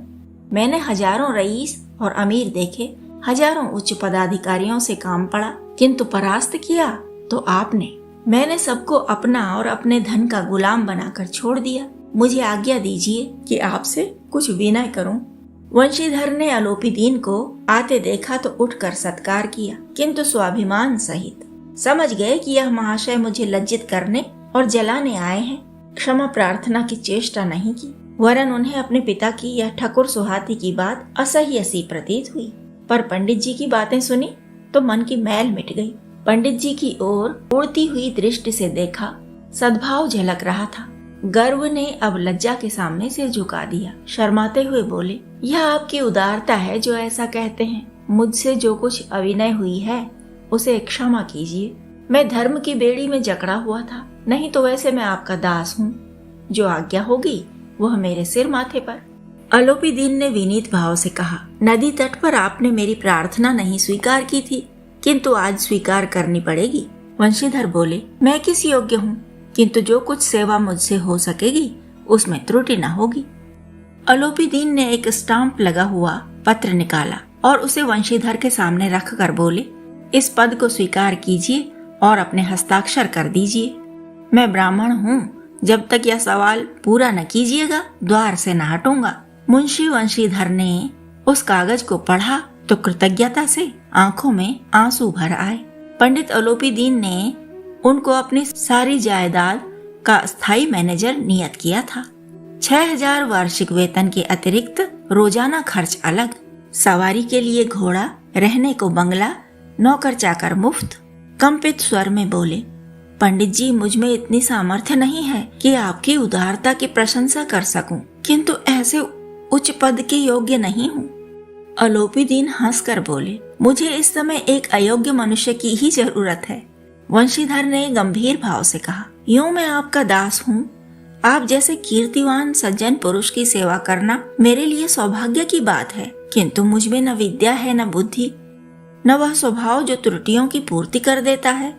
मैंने हजारों रईस और अमीर देखे, हजारों उच्च पदाधिकारियों से काम पड़ा, किंतु परास्त किया तो आपने। मैंने सबको अपना और अपने धन का गुलाम बनाकर छोड़ दिया। मुझे आज्ञा दीजिए कि आपसे कुछ विनय करूं। वंशीधर ने अलोपीदीन को आते देखा तो उठकर सत्कार किया, किंतु स्वाभिमान सहित। समझ गए कि यह महाशय मुझे लज्जित करने और जलाने आए हैं। क्षमा प्रार्थना की चेष्टा नहीं की, वरन उन्हें अपने पिता की यह ठकुर सुहाती की बात असह्य सी प्रतीत हुई। पर पंडित जी की बातें सुनी तो मन की मैल मिट गई। पंडित जी की ओर उड़ती हुई दृष्टि से देखा, सद्भाव झलक रहा था। गर्व ने अब लज्जा के सामने सिर झुका दिया। शर्माते हुए बोले, यह आपकी उदारता है जो ऐसा कहते हैं। मुझसे जो कुछ अविनय हुई है उसे क्षमा कीजिए। मैं धर्म की बेड़ी में जकड़ा हुआ था, नहीं तो वैसे मैं आपका दास हूँ। जो आज्ञा होगी वह मेरे सिर माथे पर। अलोपीदीन ने विनीत भाव से कहा, नदी तट पर आपने मेरी प्रार्थना नहीं स्वीकार की थी, किंतु आज स्वीकार करनी पड़ेगी। वंशीधर बोले, मैं किस योग्य हूँ, किंतु जो कुछ सेवा मुझसे हो सकेगी उसमें त्रुटि न होगी। अलोपीदीन ने एक स्टाम्प लगा हुआ पत्र निकाला और उसे वंशीधर के सामने रख कर बोले, इस पद को स्वीकार कीजिए और अपने हस्ताक्षर कर दीजिए। मैं ब्राह्मण हूँ, जब तक यह सवाल पूरा न कीजिएगा द्वार से न हटूंगा। मुंशी वंशीधर ने उस कागज को पढ़ा तो कृतज्ञता से आंखों में आंसू भर आए। पंडित अलोपीदीन ने उनको अपनी सारी जायदाद का स्थायी मैनेजर नियत किया था। 6000 वार्षिक वेतन के अतिरिक्त रोजाना खर्च अलग, सवारी के लिए घोड़ा, रहने को बंगला, नौकर चाकर मुफ्त। कंपित स्वर में बोले, पंडित जी, मुझ में इतनी सामर्थ्य नहीं है कि आपकी उदारता की प्रशंसा कर सकूं, किंतु ऐसे उच्च पद के योग्य नहीं हूँ। अलोपीदीन हंसकर बोले, मुझे इस समय एक अयोग्य मनुष्य की ही जरूरत है। वंशीधर ने गंभीर भाव से कहा, यूं मैं आपका दास हूँ। आप जैसे कीर्तिवान सज्जन पुरुष की सेवा करना मेरे लिए सौभाग्य की बात है, किंतु मुझ में न विद्या है, न बुद्धि, न वह स्वभाव जो त्रुटियों की पूर्ति कर देता है।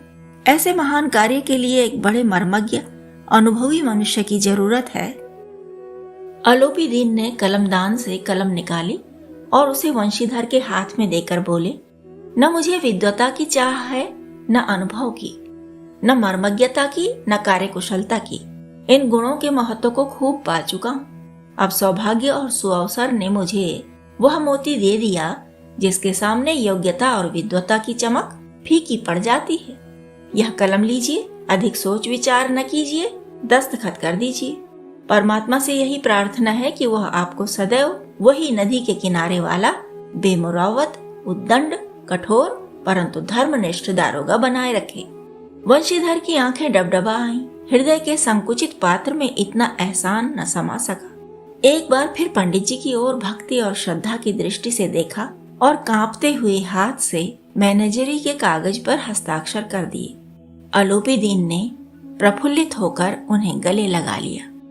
ऐसे महान कार्य के लिए एक बड़े मर्मज्ञ, अनुभवी मनुष्य की जरूरत है। अलोपीदीन ने कलमदान से कलम निकाली और उसे वंशीधर के हाथ में देकर बोले, न मुझे विद्वता की चाह है, न अनुभव की, न मर्मज्ञता की, न कार्यकुशलता की। इन गुणों के महत्व को खूब पा चुका हूँ। अब सौभाग्य और सुअवसर ने मुझे वह मोती दे दिया जिसके सामने योग्यता और विद्वता की चमक फीकी पड़ जाती है। यह कलम लीजिए, अधिक सोच विचार न कीजिए, दस्तखत कर दीजिए। परमात्मा से यही प्रार्थना है कि वह आपको सदैव वही नदी के किनारे वाला बेमुरावत, उद्दंड, कठोर परंतु धर्मनिष्ठ दारोगा बनाए रखे। वंशीधर की आंखें डबडबा आईं। हृदय के संकुचित पात्र में इतना एहसान न समा सका। एक बार फिर पंडित जी की ओर भक्ति और श्रद्धा की दृष्टि से देखा और कांपते हुए हाथ से मैनेजरी के कागज पर हस्ताक्षर कर दिए। अलोपीदीन ने प्रफुल्लित होकर उन्हें गले लगा लिया।